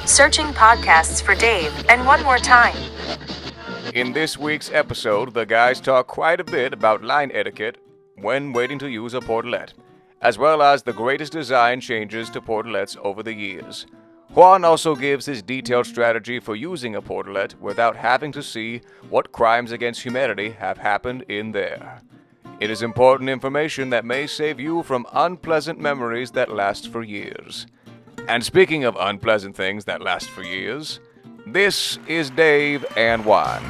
Searching podcasts for Dave, and one more time. In this week's episode, the guys talk quite a bit about line etiquette when waiting to use a Port-O-Let, as well as the greatest design changes to Port-O-Lets over the years. Juan also gives his detailed strategy for using a Port-O-Let without having to see what crimes against humanity have happened in there. It is important information that may save you from unpleasant memories that last for years. And speaking of unpleasant things that last for years, this is Dave and Juan.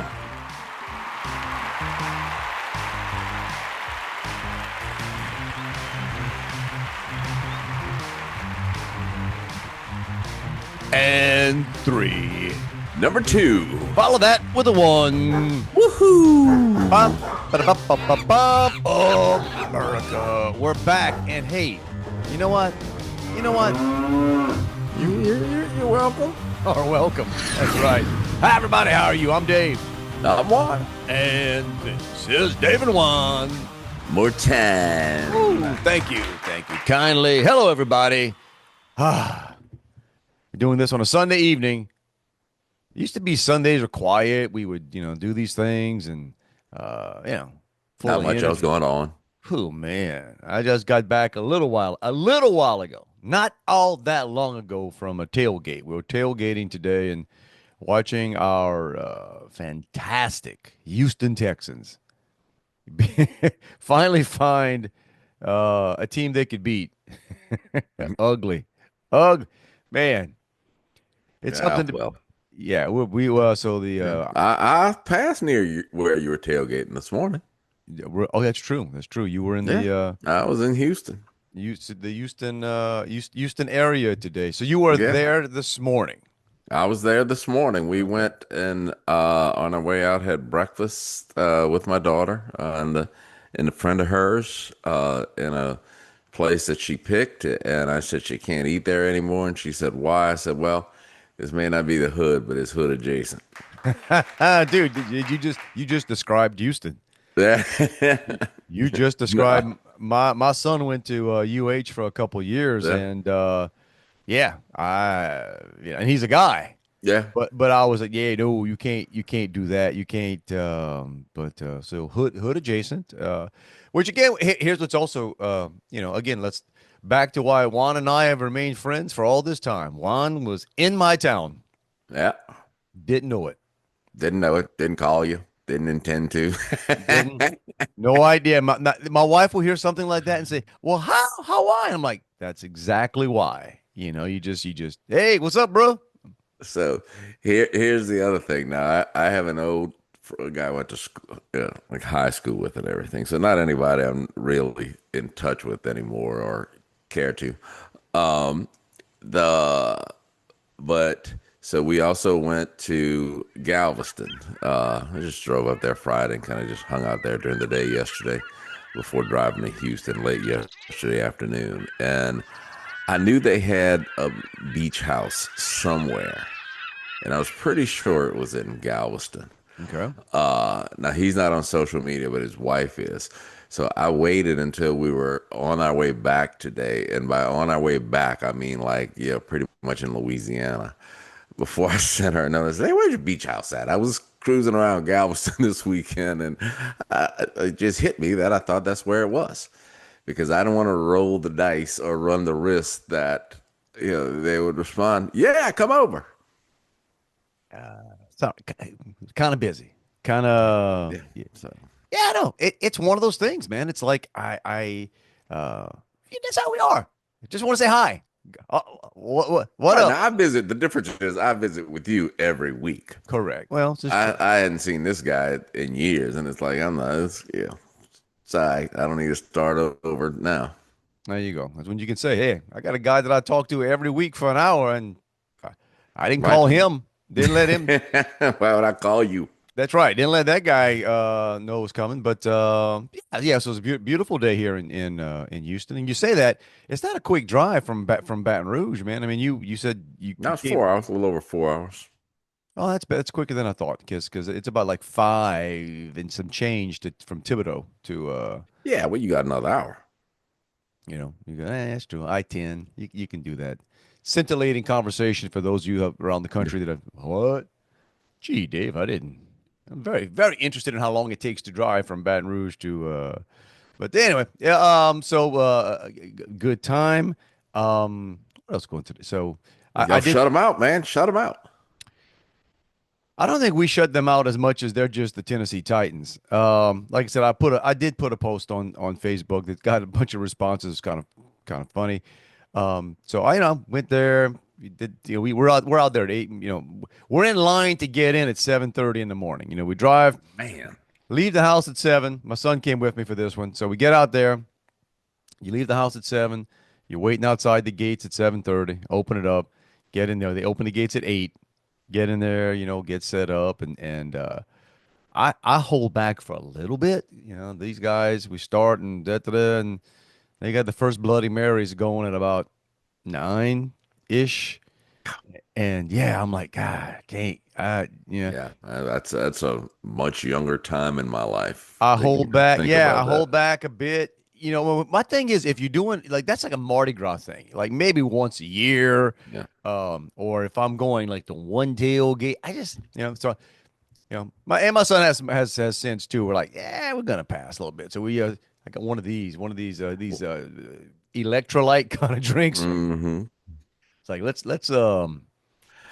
And 3. Number 2. Follow that with a 1. Woohoo! Oh, America. We're back. And hey, you know what? You're welcome. Oh, welcome. That's right. Hi, everybody. How are you? I'm Dave. I'm Juan. And this is Dave and Juan. More time. Ooh, thank you. Thank you kindly. Hello, everybody. We're doing this on a Sunday evening. It used to be Sundays were quiet. We would, do these things and, Not much else going on. Oh, man. I just got back a little while ago. Not all that long ago from a tailgate. We were tailgating today and watching our fantastic Houston Texans finally find a team they could beat. Ugly. Man. It's something to... Well. Yeah, I passed near where you were tailgating this morning. Oh, that's true. You were in I was in Houston. The Houston area today. So you were there this morning. I was there this morning. We went and on our way out had breakfast with my daughter and a friend of hers in a place that she picked. And I said she can't eat there anymore. And she said, why? I said, well, this may not be the hood, but it's hood adjacent. Dude, you just described Houston. Yeah. You just described my son went to UH for a couple of years, and and he's a guy. Yeah. But I was like, yeah, no, you can't do that. You can't. So hood adjacent. Which again, here's what's also again, let's back to why Juan and I have remained friends for all this time. Juan was in my town. Yeah. Didn't know it. Didn't know it. Didn't call you. Didn't intend to. No idea. My wife will hear something like that and say, well, how why? I'm like, that's exactly why. You just, hey, what's up, bro? So here's the other thing. Now, I have an old guy I went to school, like high school with and everything. So not anybody I'm really in touch with anymore or care to. So we also went to Galveston. I just drove up there Friday and kind of just hung out there during the day yesterday before driving to Houston late yesterday afternoon. And I knew they had a beach house somewhere, and I was pretty sure it was in Galveston. Okay. Now, he's not on social media, but his wife is. So I waited until we were on our way back today. And by on our way back, I mean pretty much in Louisiana. Before I sent her a notice, hey, where's your beach house at? I was cruising around Galveston this weekend, and it just hit me that I thought that's where it was, because I don't want to roll the dice or run the risk that they would respond, yeah, come over. So kind of busy, kind of. Yeah, no, it's one of those things, man. It's like that's how we are. I just want to say hi. What else? I visit. The difference is I visit with you every week. Correct. Well, I hadn't seen this guy in years, and it's like I'm not. Sorry, I don't need to start over now. There you go. That's when you can say, "Hey, I got a guy that I talk to every week for an hour, and I didn't call him. Didn't let him." Why would I call you? That's right. Didn't let that guy know it was coming. But So it was a beautiful day here in Houston. And you say that it's not a quick drive from Baton Rouge, man. I mean, you said you. That was 4 hours, a little over 4 hours. Oh, that's quicker than I thought, because it's about like 5 and some change from Thibodeau to. Well, you got another hour. You go. That's true. I-10. You can do that. scintillating conversation for those of you around the country that have, what? Gee, Dave, I didn't. I'm very, very interested in how long it takes to drive from Baton Rouge to, but anyway, yeah, good time. What else going today? So Y'all I did, shut them out, man. Shut them out. I don't think we shut them out as much as they're just the Tennessee Titans. Like I said, I did put a post on Facebook that got a bunch of responses. Kind of funny. So I went there. We did, we're out there at 8. We're in line to get in at 7:30 in the morning. We drive, Man. leave the house at 7. My son came with me for this one, so we get out there. You leave the house at 7. You're waiting outside the gates at 7:30. Open it up, get in there. They open the gates at 8. Get in there, get set up, and I hold back for a little bit. These guys, we start and and they got the first Bloody Marys going at about 9-ish, and yeah, I'm like, God, I can't. Yeah, that's a much younger time in my life. I to hold even back. think Yeah, I about hold that. back a bit. My thing is, if you're doing like that's like a Mardi Gras thing, like maybe once a year, Yeah. or if I'm going like the one tailgate, I just so my son has since too. We're like, yeah, we're gonna pass a little bit. So we I got one of these electrolyte kind of drinks. Hmm. It's like let's Well,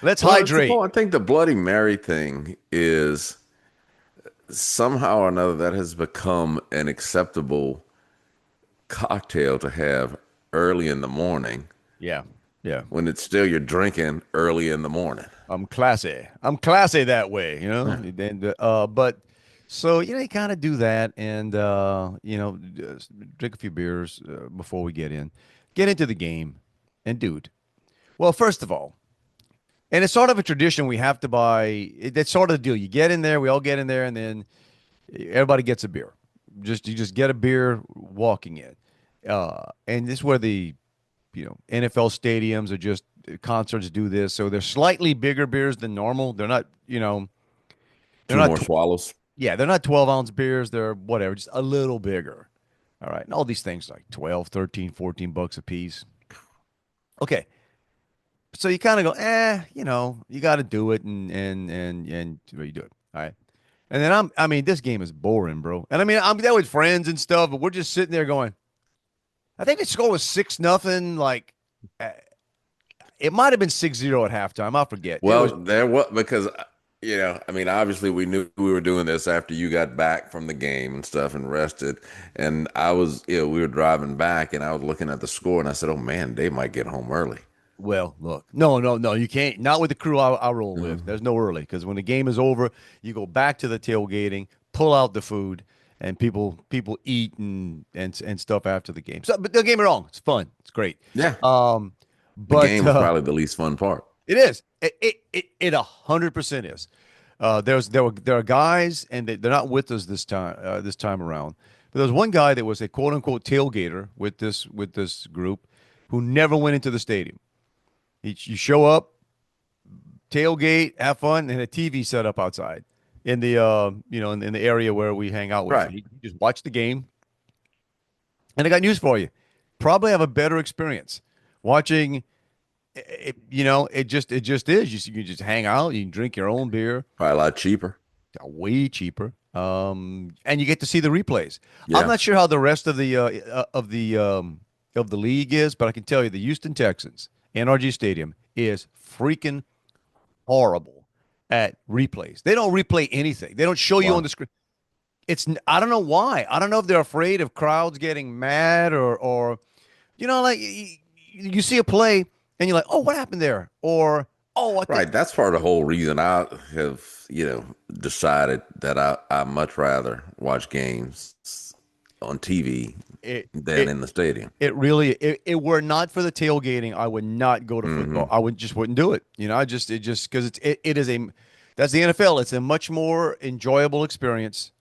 it's the hydrate. point. I think the Bloody Mary thing is somehow or another that has become an acceptable cocktail to have early in the morning Yeah, yeah. when it's still you're drinking early in the morning. I'm classy. I'm classy that way, Yeah. And but so you kind of do that, and just drink a few beers before we get into the game, and dude. Well, first of all, and it's sort of a tradition we have to buy. That's sort of the deal. You get in there, we all get in there, and then everybody gets a beer. You just get a beer walking in, and this is where the NFL stadiums are just concerts do this. So they're slightly bigger beers than normal. They're not, they're Two not, more swallows. yeah, they're not 12-ounce beers. They're whatever, just a little bigger. All right. And all these things like 12, 13, $14 a piece. Okay. So you kind of go, you got to do it and you do it. All right. And then I mean, this game is boring, bro. And I mean, I'm there with friends and stuff, but we're just sitting there going, I think the score was 6-0. Like, it might have been 6-0 at halftime. I forget. It was Well, there what because I mean, obviously we knew we were doing this after you got back from the game and stuff and rested. And I was, we were driving back and I was looking at the score and I said, "Oh man, they might get home early." well, look, no, you can't. Not with the crew I roll with. Mhm. There's no early because when the game is over, you go back to the tailgating, pull out the food, and people eat and stuff after the game. So, but don't get me wrong, it's fun, it's great. Yeah, Um, the but game was probably the least fun part. it is. It 100% is. There are guys, and they're not with us this time around. But there was one guy that was a quote unquote tailgater with this group, who never went into the stadium. You show up, tailgate, have fun, and a TV set up outside in the in the area where we hang out with. So Right. you just watch the game. And I got news for you. Probably have a better experience watching. It just is. You can just hang out. You can drink your own beer, Probably a lot cheaper. way cheaper. And you get to see the replays. I'm Yeah. not sure how the rest of the league is, but I can tell you the Houston Texans, NRG Stadium, is freaking horrible at replays. They don't replay anything. They don't show you on Wow. the screen. I don't know why. I don't know if they're afraid of crowds getting mad or like you see a play and you're like, oh, what happened there? Or oh, I think Right. That's part of the whole reason I have, decided that I much rather watch games on TV it than in the stadium. it really it were not for the tailgating, I would not go to football. I wouldn't do it. It just because it is that's the NFL. It's a much more enjoyable experience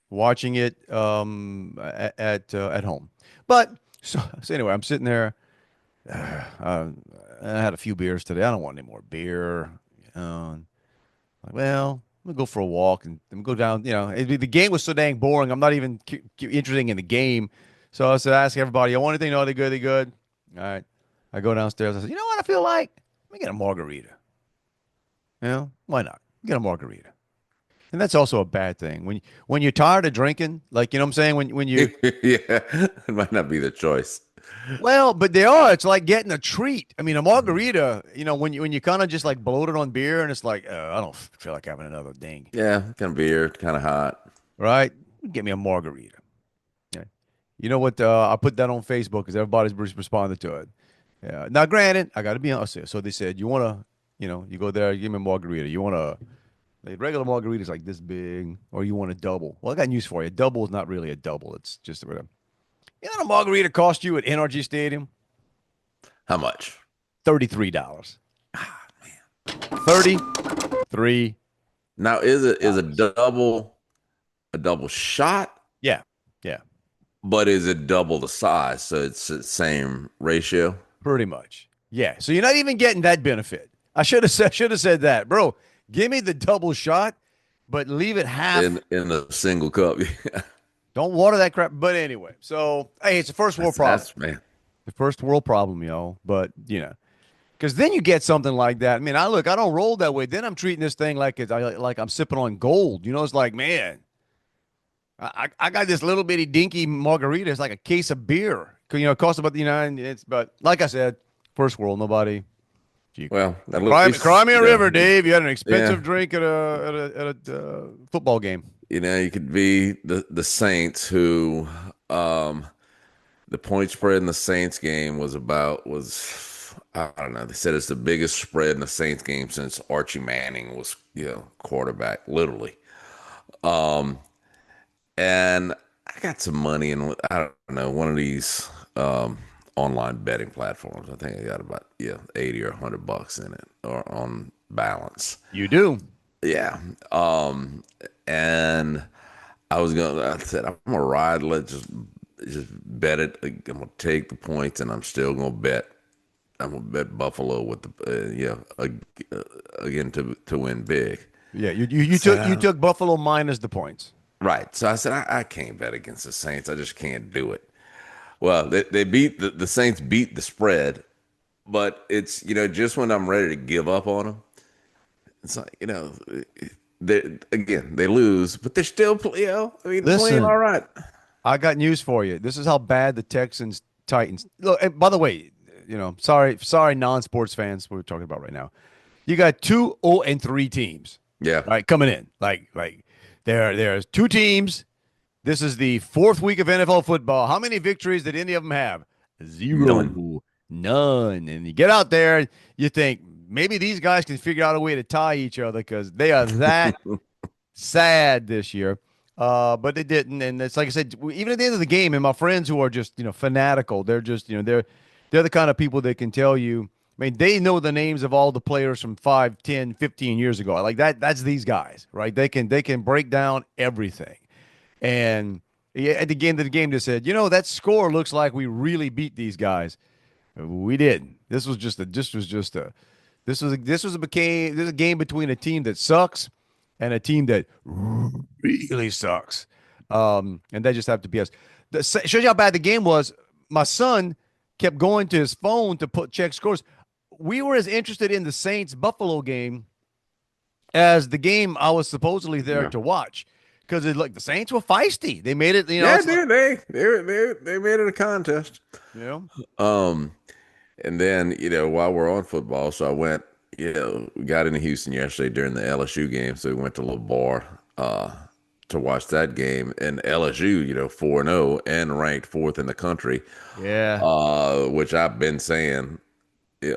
watching it at home. But so anyway, I'm sitting there. I had a few beers today. I don't want any more beer. Like, well, I'm gonna go for a walk and go down. The game was so dang boring. I'm not even interested in the game. So I said, ask everybody, you want anything? No, they good. They good. All right. I go downstairs. I said, you know what I feel like? Let me get a margarita. You know, why not? Get a margarita. And that's also a bad thing. When you're tired of drinking, like you know what I'm saying? When you Yeah, it might not be the choice. well, but they are. It's like getting a treat. I mean, a margarita, you know, when you kind of just like bloated on beer and it's like, I don't feel like having another ding. Yeah, kind of beer, kind of hot. Right? Get me a margarita. Yeah. You know what? I put that on Facebook because everybody's responded to it. Yeah. Now, granted, I got to be honest here. So they said, you want to, you know, you go there, give me a margarita. You want a like regular margarita is like this big, or you want a double. Well, I got news for you. A double is not really a double. It's just a, you know, what a margarita cost you at NRG Stadium? How much? $33. Ah, man. 33. Now, is a double shot, Yeah. Yeah. but is it double the size? So it's the same ratio. Pretty much. Yeah. So you're not even getting that benefit. I should have said that. Bro, give me the double shot, but leave it half. In a single cup. Don't water that crap. But anyway, so hey, it's a first world problem. That's man. The first world problem, yo. But you know, because then you get something like that. I mean, I don't roll that way. Then I'm treating this thing like like I'm sipping on gold. You know, it's like, man, I got this little bitty dinky margarita. It's like a case of beer. You know, it costs about and it's but like I said, first world, nobody. Well, cry me a river, Dave. You had an expensive Yeah. drink at a football game. You know, you could be the Saints who the point spread in the Saints game was I don't know. They said it's the biggest spread in the Saints game since Archie Manning was, quarterback, literally. And I got some money in, I don't know, one of these online betting platforms. I think I got about 80 or $100 in it or on balance. You do. Yeah. And I said, I'm gonna ride, let's just bet it. I'm gonna take the points and I'm gonna bet Buffalo with again to win big. Yeah, you took Buffalo minus the points. Right. So I said, I can't bet against the Saints. I just can't do it. Well, they beat the Saints beat the spread, but it's, just when I'm ready to give up on them, it's like, they lose, but they're still, they're playing all right. I got news for you. This is how bad the Texans Titans look. And by the way, sorry, non-sports fans, we're talking about right now. You got 2-0-3 teams. Yeah. Right, coming in. Like there's two teams. This is the fourth week of NFL football. How many victories did any of them have? Zero. None. And you get out there, you think maybe these guys can figure out a way to tie each other because they are that sad this year. But they didn't. And it's like I said, even at the end of the game, and my friends who are just, fanatical, they're just, they're the kind of people that can tell you, I mean, they know the names of all the players from 5, 10, 15 years ago. Like that's these guys, right? They can break down everything. And at the end of the game, they said, that score looks like we really beat these guys. We didn't. This was a game between a team that sucks and a team that really sucks. And they just have to be us. Shows you how bad the game was. My son kept going to his phone to check scores. We were as interested in the Saints Buffalo game as the game I was supposedly there to watch. Because the Saints were feisty. They made it, they made it a contest. Yeah. And then, while we're on football, so I went, we got into Houston yesterday during the LSU game. So we went to a little bar to watch that game. And LSU, 4-0 and ranked fourth in the country. Yeah. Which I've been saying,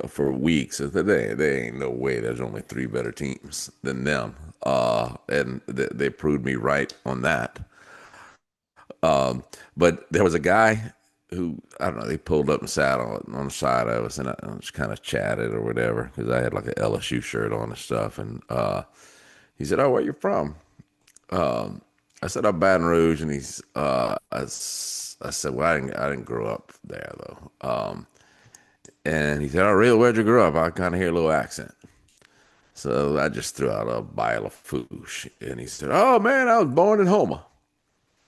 for weeks. There ain't no way there's only three better teams than them. And they proved me right on that. But there was a guy who, I don't know, they pulled up and sat on the side of us, and I just kind of chatted or whatever because I had like an LSU shirt on and stuff. And he said, "Oh, where you from?" I said, "I'm Baton Rouge," and I said, "Well, I didn't grow up there though." And he said, "Oh, really? Where'd you grow up?" I kind of hear a little accent. So I just threw out a bile of foosh. And he said, "Oh, man, I was born in Houma."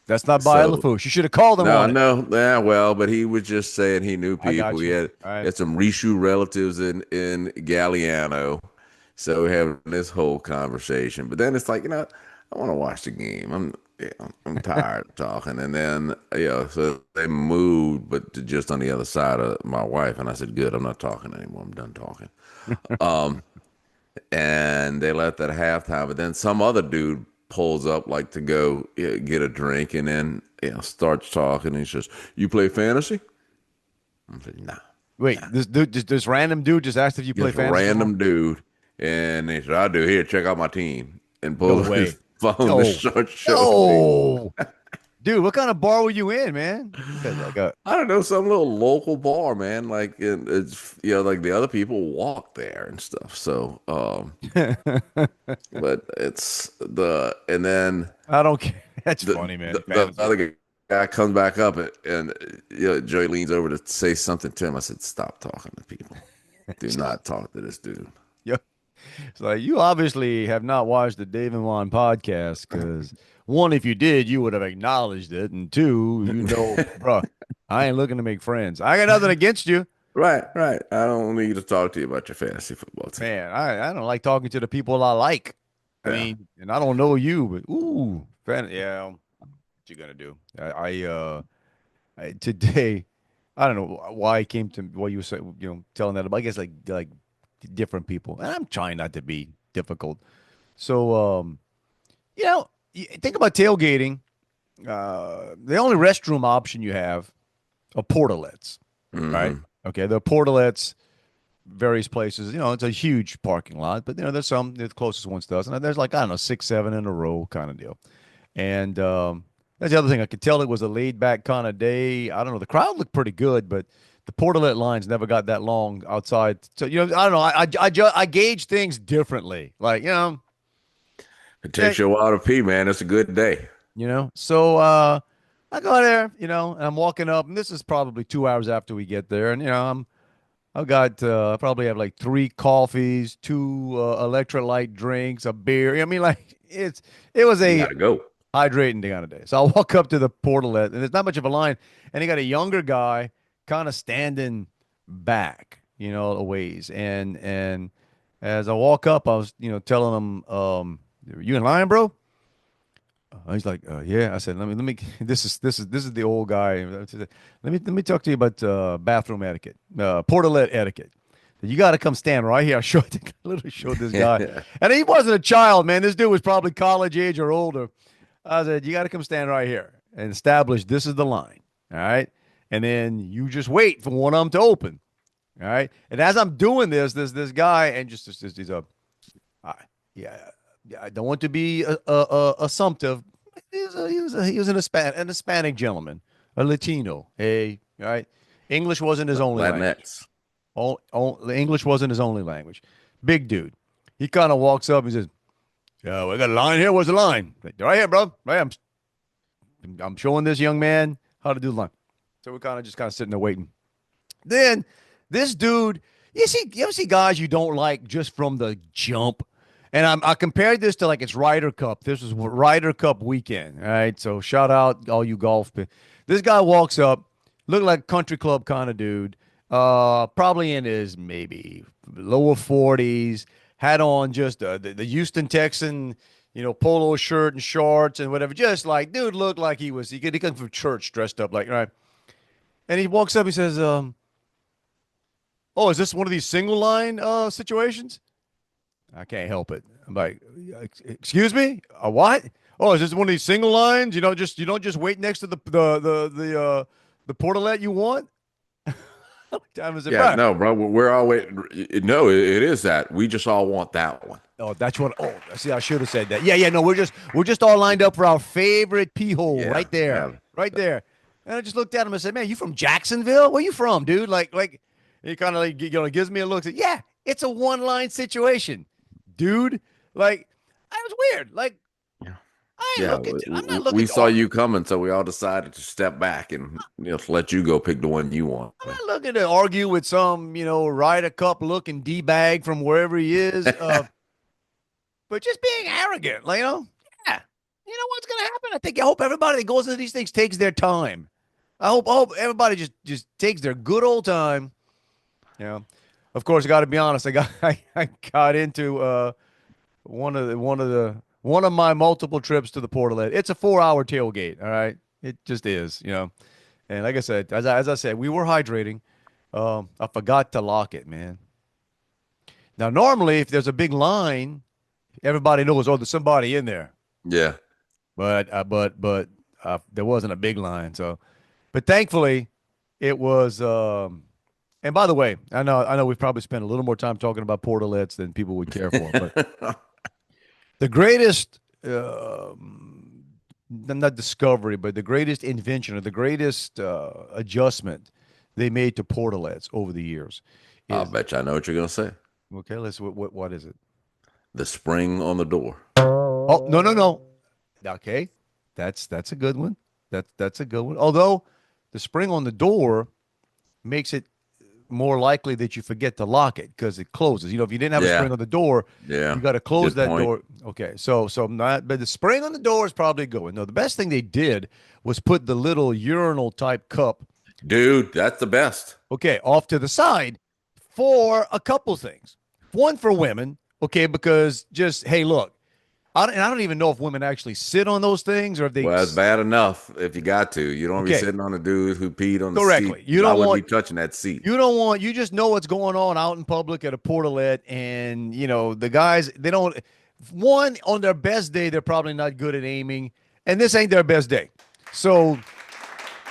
That's not Baia So Lafourche. You should have called him no, on it. no, yeah, well, but he was just saying he knew I people. got He you. had, All right. had some Rishu relatives in Galliano, so we're having this whole conversation. But then it's like, I want to watch the game. I'm tired of talking. And then so they moved, but to just on the other side of my wife, and I said, "Good, I'm not talking anymore. I'm done talking." Um, and they left at halftime. But then some other dude pulls up like to go get a drink, and then starts talking. And he says, "You play fantasy?" I said, "Nah." Wait, this random dude just asked if you play Just a fantasy football? random dude, and he said, "I do. Here, check out my team," and No pulled up way. his phone to No. show me. No. Dude, what kind of bar were you in, man? Like a I don't know, some little local bar, man. Like it's like the other people walk there and stuff. So, but it's and then I don't care. That's the funny, man. the Fantasy. other guy comes back up and Joey leans over to say something to him. I said, "Stop talking to people. Do not talk to this dude." Yeah. It's like you obviously have not watched the Dave and Juan podcast because one, if you did, you would have acknowledged it, and two, bro, I ain't looking to make friends. I got nothing against you, Right, right. I don't need to talk to you about your fantasy football team. man. I don't like talking to the people I like. I Yeah. mean, and I don't know you, but yeah. What you gonna do? Today, I don't know why I came to what you were saying, telling that about. I guess like different people, and I'm trying not to be difficult. So, think about tailgating. The only restroom option you have are Port-O-Lets, right? Hmm. Okay, the Port-O-Lets, various places. It's a huge parking lot, but there's some the closest ones to us, and there's like I don't know 6, 7 in a row kind of deal. And that's the other thing. I could tell it was a laid back kind of day. I don't know. The crowd looked pretty good, but the Port-O-Let lines never got that long outside. So I don't know. I gauge things differently. Like It yeah, takes you a while to pee, man. It's a good day. So I go there, and I'm walking up, and this is probably 2 hours after we get there, and I've got I probably have like 3 coffees, 2 electrolyte drinks, a beer. I mean, like it was You a gotta go. hydrating kind of day. So I walk up to the Port-O-Let, and there's not much of a line, and he got a younger guy kind of standing back, a ways, and as I walk up, I was telling him, "You in line, bro?" He's like, "Yeah." I said, "Let me." This is the old guy. Let me talk to you about bathroom etiquette, Port-O-Let etiquette. You got to come stand right here. I literally showed this guy, and he wasn't a child, man. This dude was probably college age or older. I said, "You got to come stand right here and establish this is the line, all right? And then you just wait for one of them to open, all right?" And as I'm doing this guy, and just he's a, I, yeah, yeah, I don't want to be assumptive. He was an Hispanic gentleman, a Latino. Hey, all right. English wasn't his only language. Latinx. English wasn't his only language. Big dude. He kind of walks up and says, "Yeah, we got a line here. Where's the line?" "Right here, bro. Right here. I'm showing this young man how to do the line." So we're kind of sitting there waiting. Then this dude, you ever see guys you don't like just from the jump? And I compared this to like it's Ryder Cup. This was Ryder Cup weekend. All right. So shout out all you golf. This guy walks up, looked like a country club kind of dude, probably in his maybe lower 40s, had on just the Houston Texan, polo shirt and shorts and whatever. Just like, dude looked like he come from church dressed up like, right. And he walks up, he says, "Oh, is this one of these single line situations?" I can't help it. I'm like, "Excuse me, a what? Oh, is this one of these single lines? You don't just wait next to the Port-O-Let you want?" Time is it, Yeah, bro? no, bro. We're always no. It is that we just all want that one. Oh, that's what. Oh, see, I should have said that. Yeah, yeah. No, we're just all lined up for our favorite pee hole Yeah, right there, yeah. right there. And I just looked at him and said, "Man, you from Jacksonville? Where you from, dude?" Like he kind of like gives me a look. Said, "Yeah, it's a one line situation, dude." Like I was weird. Like I ain't Yeah, looking. I'm not we looking to. saw you coming, so we all decided to step back and let you go pick the one you want. I'm not looking to argue with some Ryder Cup looking d bag from wherever he is. But just being arrogant, like, yeah, you know what's going to happen? I hope everybody that goes into these things takes their time. I hope everybody just takes their good old time. You know, of course, I got to be honest. I got into one of my multiple trips to the Port-O-Let. It's a 4-hour tailgate. All right, it just is. You know, and like I said, as I said, we were hydrating. I forgot to lock it, man. Now, normally, if there's a big line, everybody knows, oh, there's somebody in there. Yeah. But there wasn't a big line. So, but thankfully, it was. And by the way, I know we've probably spent a little more time talking about Port-O-Lets than people would care for, but the greatest, not discovery, but the greatest invention or the greatest adjustment they made to Port-O-Lets over the years. I'll bet you I know what you're gonna say. Okay, what is it? The spring on the door. Oh, no. Okay, that's a good one. That's a good one. Although the spring on the door makes it more likely that you forget to lock it because it closes. You know, if you didn't have a spring on the door, you got to close that door. Okay, so not, but the spring on the door is probably going. No, the best thing they did was put the little urinal type cup. Dude, that's the best. Okay, off to the side for a couple things. One for women, okay, because just hey, look. I don't even know if women actually sit on those things or if they. Well, it's bad enough if you got to. You don't want to be sitting on a dude who peed on the correctly. seat. You don't want be touching that seat. You don't want. You just know what's going on out in public at a Port-O-Let, and you know the guys. They don't. One on their best day, they're probably not good at aiming, and this ain't their best day, so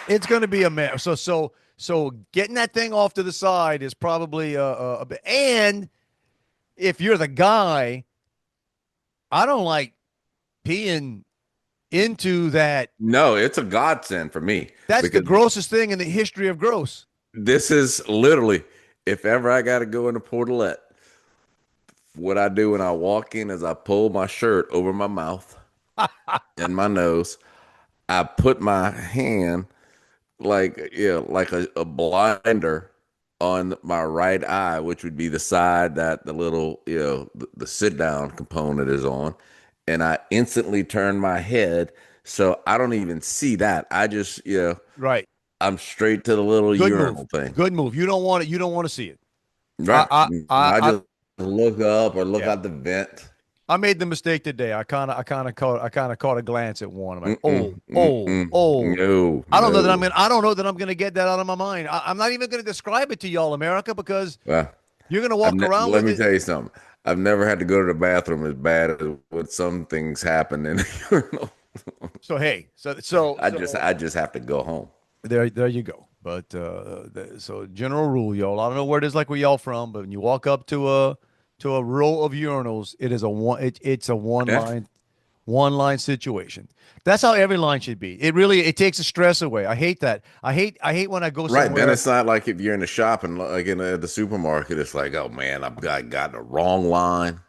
it's going to be a mess. So getting that thing off to the side is probably a bit. And if you're the guy. I don't like peeing into that. No, it's a godsend for me. That's the grossest thing in the history of gross. This is literally, if ever I got to go into Port-O-Let, what I do when I walk in is I pull my shirt over my mouth and my nose. I put my hand like a blinder on my right eye, which would be the side that the little, the sit down component is on. And I instantly turn my head. So I don't even see that. I just, right. I'm straight to the little urinal thing. Good move. You don't want it. You don't want to see it. Right. I just look up or look out the vent. I made the mistake today. I kind of caught a glance at one. I'm like, no. I don't know that I'm gonna get that out of my mind. I'm not even gonna describe it to y'all, America, because you're gonna walk around. Let me tell you something. I've never had to go to the bathroom as bad as what some things happen in the urinal. So I just have to go home. There you go. But so general rule, y'all. I don't know where it is like where y'all from, but when you walk up to a row of urinals, it is it's a one line situation. That's how every line should be. It takes the stress away. I hate that. I hate when I go somewhere. Right, then it's not like if you're in the shop and like in the supermarket, it's like, oh man, I got the wrong line.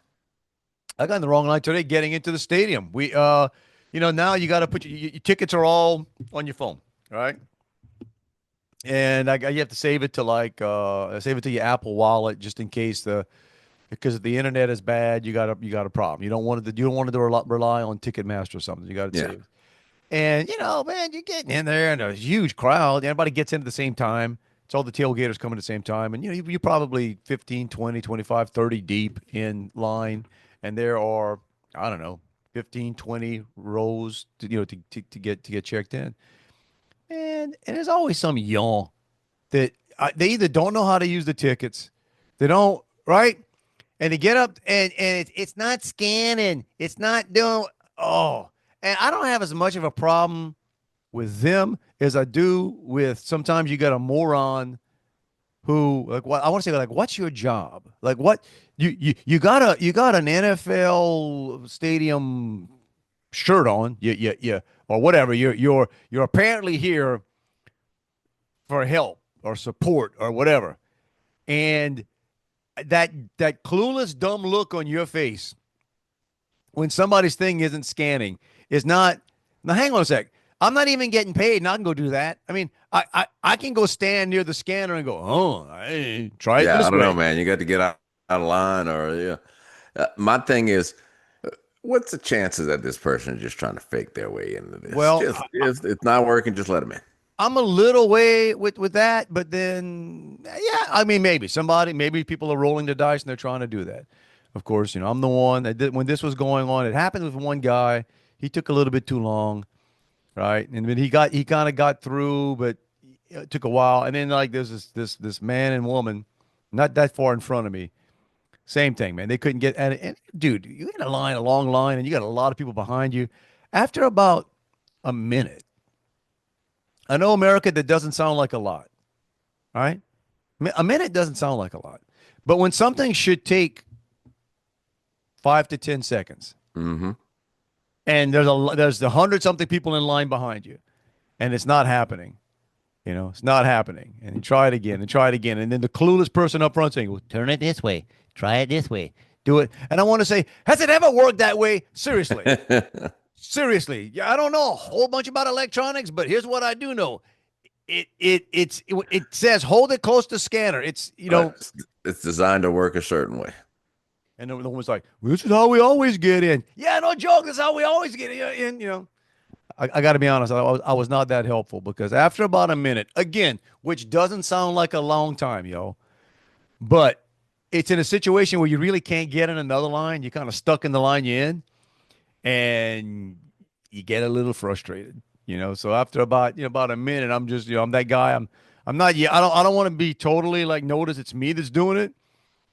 I got in the wrong line today getting into the stadium. We now you got to put your tickets are all on your phone, right? And you have to save it to save it to your Apple Wallet just in case because if the internet is bad, you got a problem. You don't want to rely on Ticketmaster or something. You got to save it. And man, you're getting in there and a huge crowd. Everybody gets in at the same time. It's all the tailgaters coming at the same time, and you're probably 15, 20, 25, 30 deep in line, and there are 15, 20 rows to get checked in. And there's always some yawn that they either don't know how to use the tickets, they don't, right? And they get up and it's not scanning, it's not doing. And I don't have as much of a problem with them as I do with sometimes you got a moron who I want to say what's your job? Like what you got an NFL stadium shirt on, or whatever. You're apparently here for help or support or whatever. And that clueless, dumb look on your face when somebody's thing isn't scanning is not. Now, hang on a sec. I'm not even getting paid, and I can go do that. I mean, I can go stand near the scanner and go, try it. Yeah, this I don't way. know, man. You got to get out of line, or my thing is, What's the chances that this person is just trying to fake their way into this? Well, Just it's not working. Just let them in. I'm a little way with that, but then yeah, I mean maybe people are rolling the dice and they're trying to do that. Of course, I'm the one that did when this was going on. It happened with one guy. He took a little bit too long, right? And then he kind of got through, but it took a while. And then like there's this man and woman, not that far in front of me. Same thing, man. They couldn't get and dude, you in a long line, and you got a lot of people behind you. After about a minute, I know America, that doesn't sound like a lot, right? A minute doesn't sound like a lot, but when something should take 5 to 10 seconds, Mm-hmm. and there's the 100 something people in line behind you, and it's not happening. It's not happening. And you try it again and try it again. And then the clueless person up front saying, well, turn it this way, try it this way, do it. And I want to say, has it ever worked that way? Seriously. Seriously. Yeah, I don't know a whole bunch about electronics, but here's what I do know. It says hold it close to scanner. It's It's designed to work a certain way. and the woman's like, well, this is how we always get in. Yeah, no joke. This is how we always get in. I got to be honest. I was not that helpful because after about a minute, again, which doesn't sound like a long time, but it's in a situation where you really can't get in another line. You're kind of stuck in the line you're in, and you get a little frustrated, So after about a minute, I'm just, I'm that guy. I'm not. Yeah, I don't want to be totally like notice it's me that's doing it,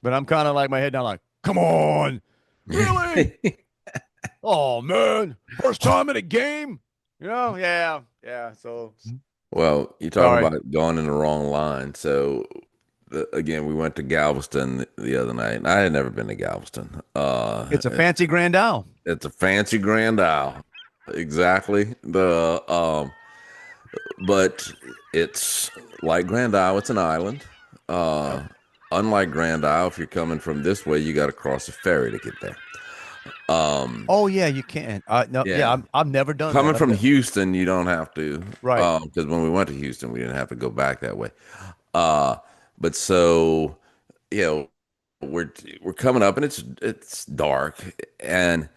but I'm kind of like my head down, like, come on, really? Oh man, first time in a game. Yeah. So, Well, you talk about going in the wrong line. So, again, we went to Galveston the other night. I had never been to Galveston. it's a fancy Grand Isle. It's a fancy Grand Isle, exactly. But it's like Grand Isle. It's an island. Unlike Grand Isle, if you're coming from this way, you got to cross a ferry to get there. Oh yeah, you can. No, yeah, I've never done coming that. from Houston, you don't have to, right? Because when we went to Houston, we didn't have to go back that way. But so we're coming up, and it's dark, and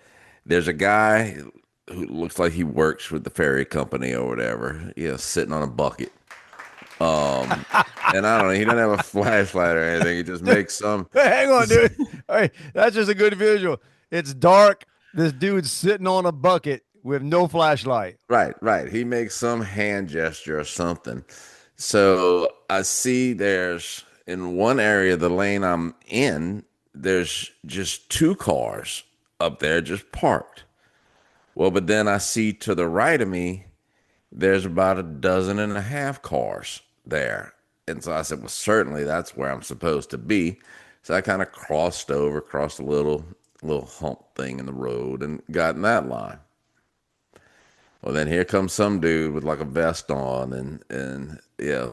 there's a guy who looks like he works with the ferry company or whatever, sitting on a bucket. And I don't know, he doesn't have a flashlight or anything. He just makes some. Hang on, dude. All right, that's just a good visual. It's dark. This dude's sitting on a bucket with no flashlight. Right. He makes some hand gesture or something. So I see there's in one area, the lane I'm in, there's just 2 cars up there just parked. Well, but then I see to the right of me, there's about 12.5 cars there. And so I said, well, certainly that's where I'm supposed to be. So I kind of crossed a little hump thing in the road and got in that line. Well, then here comes some dude with like a vest on and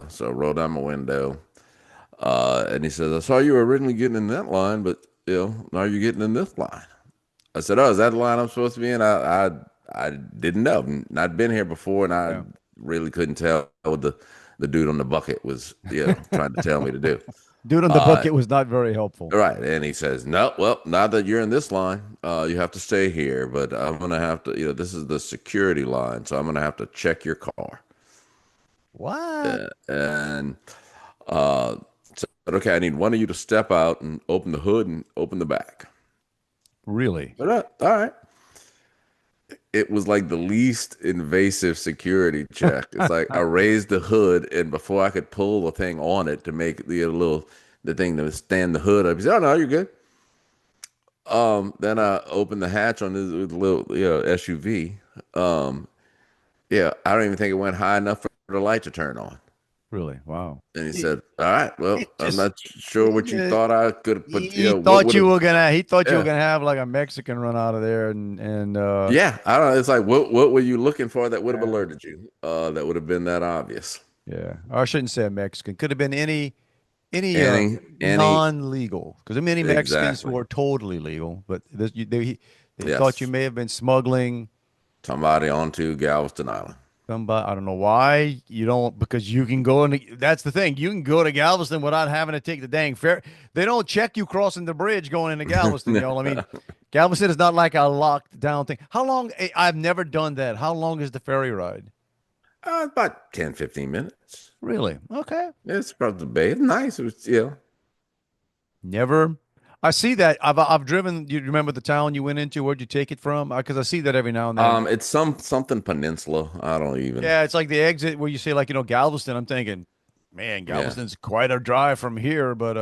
so I rolled down my window. And he says, I saw you were originally getting in that line, but now you're getting in this line. I said, oh, is that the line I'm supposed to be in? I didn't know. I'd been here before, and I really couldn't tell what the dude on the bucket was trying to tell me to do. Dude on the bucket was not very helpful. Right. And he says, no, well, now that you're in this line, you have to stay here, but I'm going to have to, this is the security line, so I'm going to have to check your car. What? And so, okay, I need one of you to step out and open the hood and open the back. Really? All right. It was like the least invasive security check. It's like I raised the hood, and before I could pull the thing on it to make the thing to stand the hood up, he said, "Oh no, you're good." Then I opened the hatch on this little SUV. I don't even think it went high enough for the light to turn on. Really? Wow. And he said, "All right, well, I'm not sure what you thought I could have put." He thought you were gonna have like a Mexican run out of there, and I don't know. It's like what were you looking for that would have alerted you? That would have been that obvious. Yeah, or I shouldn't say a Mexican. Could have been any non-legal, because many Mexicans who are totally legal, but they thought you may have been smuggling somebody onto Galveston Island. Somebody, I don't know why you don't, because you can go that's the thing. You can go to Galveston without having to take the dang ferry. They don't check you crossing the bridge going into Galveston, I mean, Galveston is not like a locked down thing. How long? I've never done that. How long is the ferry ride? About 10, 15 minutes. Really? Okay. It's across the bay. It's nice. It was, Never. I see that. I've driven. You remember the town you went into? Where'd you take it from? Because I see that every now and then. It's something peninsula. I don't even. Yeah, it's like the exit where you say like Galveston. I'm thinking, man, Yeah. Galveston's quite a drive from here, but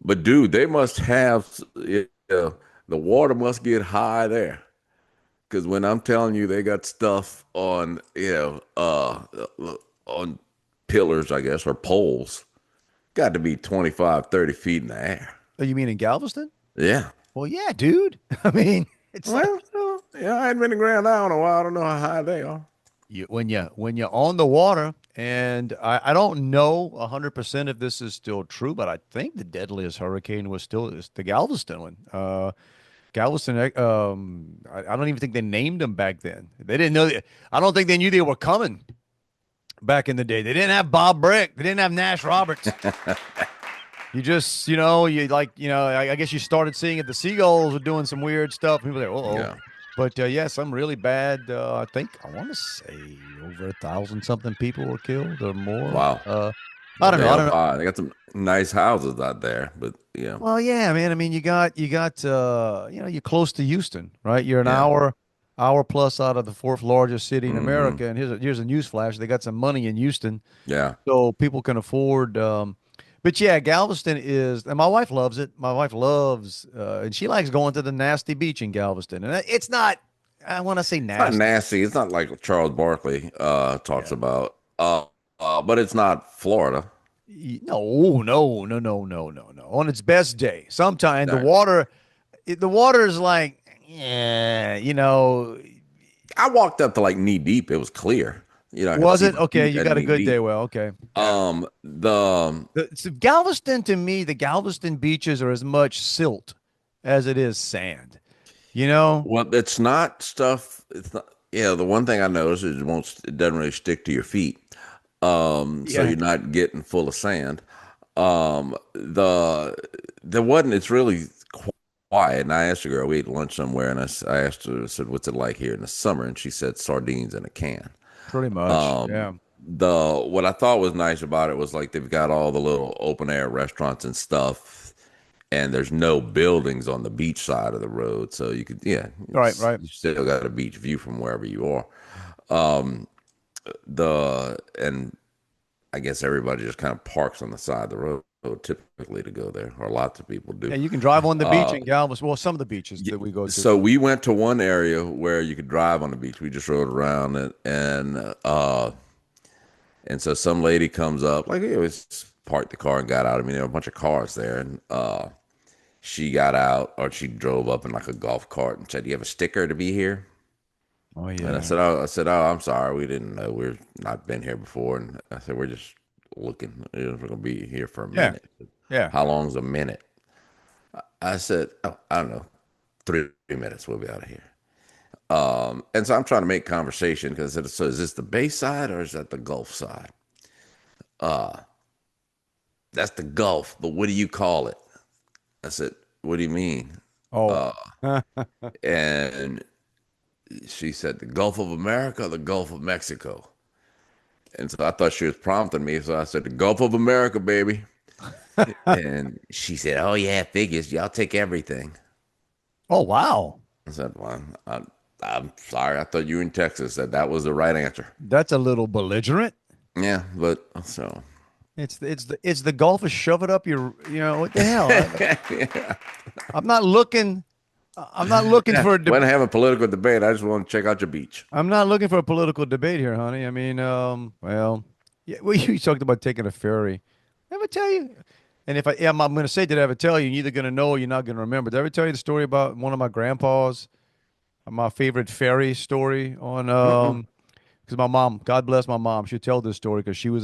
But dude, they must have, the water must get high there. Because when I'm telling you, they got stuff on, on pillars, I guess, or poles, got to be 25, 30 feet in the air. oh, you mean in Galveston? Yeah. Well, yeah, dude. I mean, it's like Yeah, I hadn't been to Grand Isle in a while. I don't know how high they are. when you're on the water, and I don't know 100% if this is still true, but I think the deadliest hurricane was still is the Galveston one. Galveston, I don't even think they named them back then. They didn't know. I don't think they knew they were coming back in the day. They didn't have Bob Brick. They didn't have Nash Roberts. You just, I guess you started seeing it. The seagulls were doing some weird stuff. People were like, oh. Yeah. But yeah, some really bad. I think I want to say over 1,000 something people were killed or more. Wow. I don't know. They got some nice houses out there, but yeah. Well, yeah, man. I mean, you got, you're close to Houston, right? You're an Yeah. hour plus out of the fourth largest city in Mhm. America. And here's a news flash. They got some money in Houston, Yeah. so people can afford. But yeah, Galveston is, and my wife loves it. My wife loves, and she likes going to the nasty beach in Galveston. And it's not, I want to say It's not nasty. nasty. It's not like Charles Barkley talks about. But it's not Florida. No, no, no, no, no, no, no. On its best day, sometimes No. the water is like, yeah, I walked up to like knee deep. It was clear. I could was see it? my Okay, feet you at got a knee good day. deep. Well, okay. Yeah. The So Galveston, to me, the Galveston beaches are as much silt as it is sand. You know? Well, it's not stuff. It's not. Yeah, the one thing I noticed is it doesn't really stick to your feet. So Yeah. you're not getting full of sand. The wasn't. It's really quiet. And I asked a girl, we ate lunch somewhere, and I asked her, I said, "What's it like here in the summer?" And she said, "Sardines in a can." Pretty much. Um, Yeah. what I thought was nice about it was like they've got all the little open air restaurants and stuff, and there's no buildings on the beach side of the road, so you could, yeah, Right, right. you still got a beach view from wherever you are. Um, and I guess everybody just kind of parks on the side of the road typically to go there, or lots of people do. Yeah, you can drive on the beach Uh, in Galveston. Well, some of the beaches that we go to. so we went to one area where you could drive on the beach. We just rode around it, and so some lady comes up, like, it was parked the car and got out. I mean, there were a bunch of cars there, and she got out, or she drove up in like a golf cart and said, "Do you have a sticker to be here?" Oh And I yeah. said, "Oh, I'm sorry, we didn't know. We're not been here before." And I said, "We're just looking. We're gonna be here for a Yeah. minute." Yeah. "How long's a minute?" I said, "Oh, I don't know, 3 minutes. We'll be out of here." And so I'm trying to make conversation because I said, "So is this the bay side or is that the Gulf side?" Uh, that's the Gulf, but what do you call it? I said, "What do you mean?" Oh. Uh, and she said, "The Gulf of America or the Gulf of Mexico?" And so I thought she was prompting me. So I said, "The Gulf of America, baby." And she said, "Oh, yeah, figures. Y'all take everything." Oh wow. I said, "Well, I'm sorry. I thought you were in Texas. That was the right answer." That's a little belligerent. Yeah, but so. It's the Gulf of shove it up your, what the hell? Yeah. I'm not looking. I'm not looking for a When I have a political debate, I just want to check out your beach. I'm not looking for a political debate here, honey. I mean, well, yeah, well, you talked about taking a ferry. Ever tell you? And if I'm going to say, did I ever tell you? You're either going to know or you're not going to remember. Did I ever tell you the story about one of my grandpas, my favorite ferry story on, Mm-mm. because my mom, God bless my mom, she'll tell this story because she was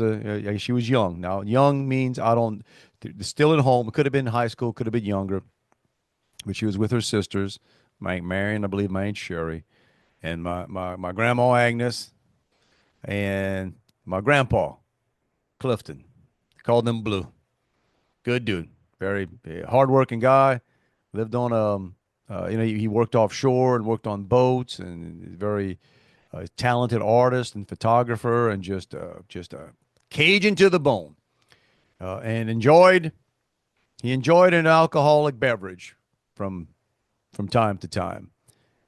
young. Now, young means still at home. It could have been high school, could have been younger, but she was with her sisters, my Aunt Mary and I believe my Aunt Sherry, and my grandma Agnes, and my grandpa Clifton. Called him Blue. Good dude, very hardworking guy. Lived on He worked offshore and worked on boats, and very talented artist and photographer, and just a Cajun to the bone. And he enjoyed an alcoholic beverage from time to time.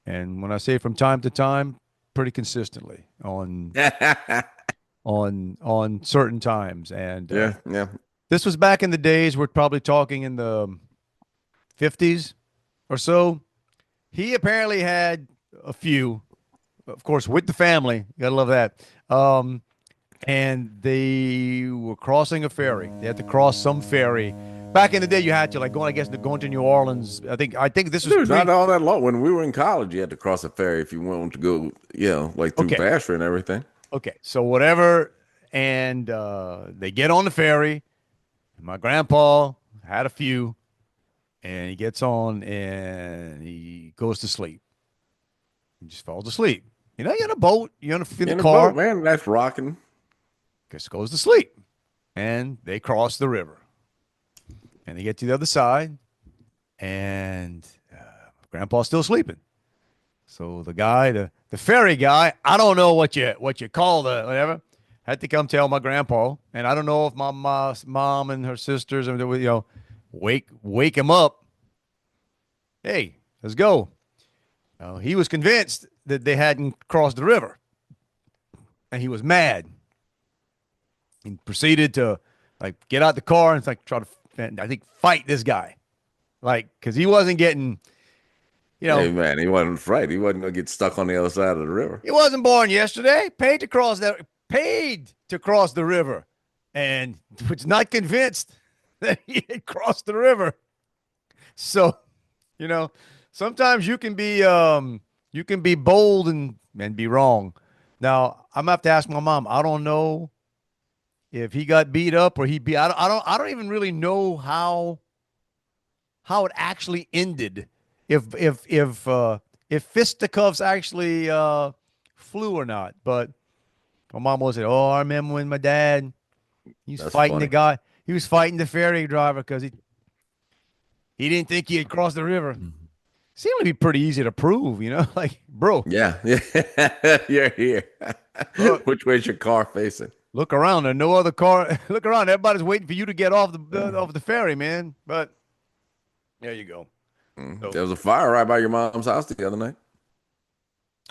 And when I say from time to time, pretty consistently on certain times. And Yeah. this was back in the days. We're probably talking in the 50s or so. He apparently had a few, of course, with the family. You gotta love that. And they were crossing a ferry. They had to cross some ferry. Back in the day, you had to going to New Orleans. I think this was Dude, not all that long. When we were in college, you had to cross a ferry if you wanted to go, like through Okay. Bastrop and everything. Okay, so whatever, and they get on the ferry. My grandpa had a few, and he gets on and he goes to sleep. He just falls asleep. You're in a boat, you're in the In a car, boat, man, that's rocking. just goes to sleep. And they cross the river. And they get to the other side, and grandpa's still sleeping. So the ferry guy, I don't know what you call the whatever, had to come tell my grandpa, and I don't know if my mom and her sisters, wake him up. Hey, let's go. He was convinced that they hadn't crossed the river, and he was mad. He proceeded to get out the car and try to, fight this guy, because he wasn't getting. Hey, man, he wasn't afraid. He wasn't going to get stuck on the other side of the river. He wasn't born yesterday. Paid to cross the river, and was not convinced that he had crossed the river. So, sometimes you can be bold and be wrong. Now, I'm gonna have to ask my mom. I don't know if he got beat up or he beat. I don't even really know how it actually ended. If fisticuffs actually flew or not. But my mom was saying, "Oh, I remember when my dad he was fighting the guy. He was fighting the ferry driver because he didn't think he had crossed the river." Seemed to be pretty easy to prove, bro. Yeah. You're here. Which way's your car facing? Look around. There's no other car. Look around. Everybody's waiting for you to get off the ferry, man. But there you go. So, there was a fire right by your mom's house the other night.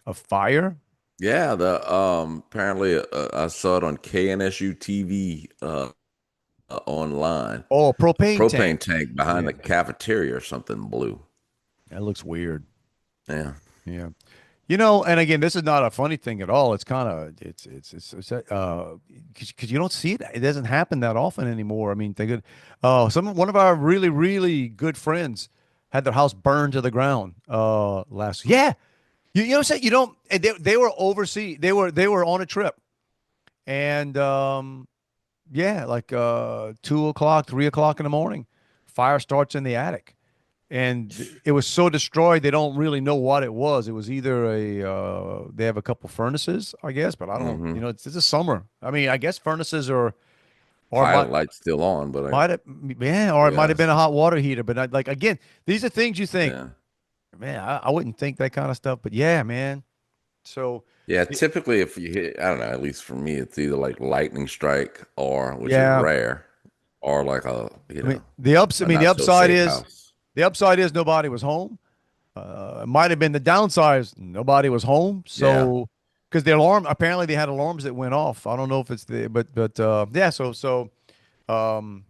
A fire? Yeah, apparently I saw it on KNSU TV online. Oh, propane tank behind the cafeteria or something blew. That looks weird. Yeah. And again, this is not a funny thing at all. It's kind of it's because you don't see it. It doesn't happen that often anymore. I mean, one of our really, really good friends had their house burned to the ground last. Yeah, you know what I'm saying? You don't. They were overseas. They were on a trip, and 2 o'clock, 3 o'clock in the morning, fire starts in the attic. And it was so destroyed, they don't really know what it was. It was either they have a couple furnaces, I guess, but I don't know. It's the summer. I mean, I guess furnaces or pilot light's still on, but it might have been a hot water heater. But again, these are things you think, man, I wouldn't think that kind of stuff. But yeah, man. So yeah, typically if you hit, I don't know, at least for me, it's either like lightning strike which is rare, or like the upside is. The upside is nobody was home. It might have been the downside is nobody was home. So, because the alarm, apparently they had alarms that went off. I don't know if it's that and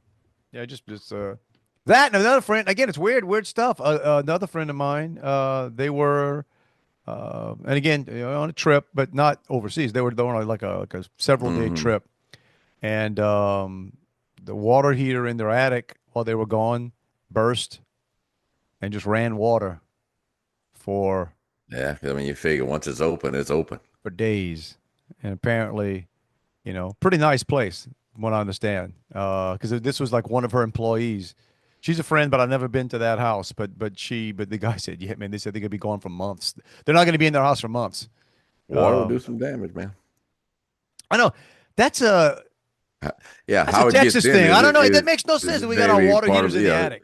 another friend. Again, it's weird stuff. Another friend of mine, they were, and again, on a trip, but not overseas. They were on like a several day trip, and the water heater in their attic while they were gone burst. And just ran water for. Yeah, I mean, you figure once it's open, it's open. For days. And apparently, pretty nice place, from what I understand. Because this was like one of her employees. She's a friend, but I've never been to that house. But the guy said, yeah, man, they said they're going to be gone for months. They're not going to be in their house for months. Water will do some damage, man. I know. That's a Texas thing. I don't know. That makes no sense that we got our water heaters in the attic.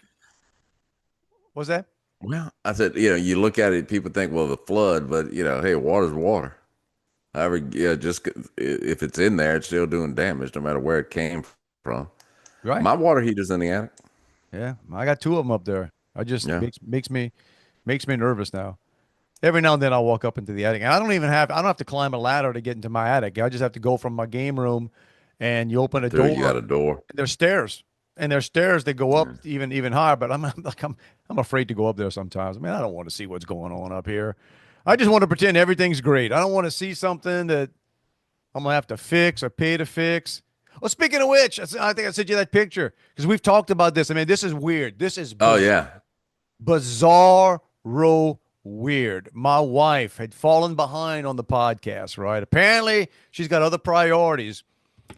What's that? Well, I said, you look at it, people think, well, the flood, but hey, water's water. However, yeah, if it's in there, it's still doing damage, no matter where it came from. Right. My water heater's in the attic. Yeah, I got two of them up there. I just Yeah, makes me nervous now. Every now and then I'll walk up into the attic, and I don't have to climb a ladder to get into my attic. I just have to go from my game room, and you open a there you door, got a door. and there's stairs that go up even higher. But I'm afraid to go up there sometimes. I mean, I don't want to see what's going on up here. I just want to pretend everything's great. I don't want to see something that I'm gonna have to fix or pay to fix. Well, speaking of which, I think I sent you that picture because we've talked about this. I mean, this is weird. This is Oh yeah, bizarre weird. My wife had fallen behind on the podcast, right? Apparently, she's got other priorities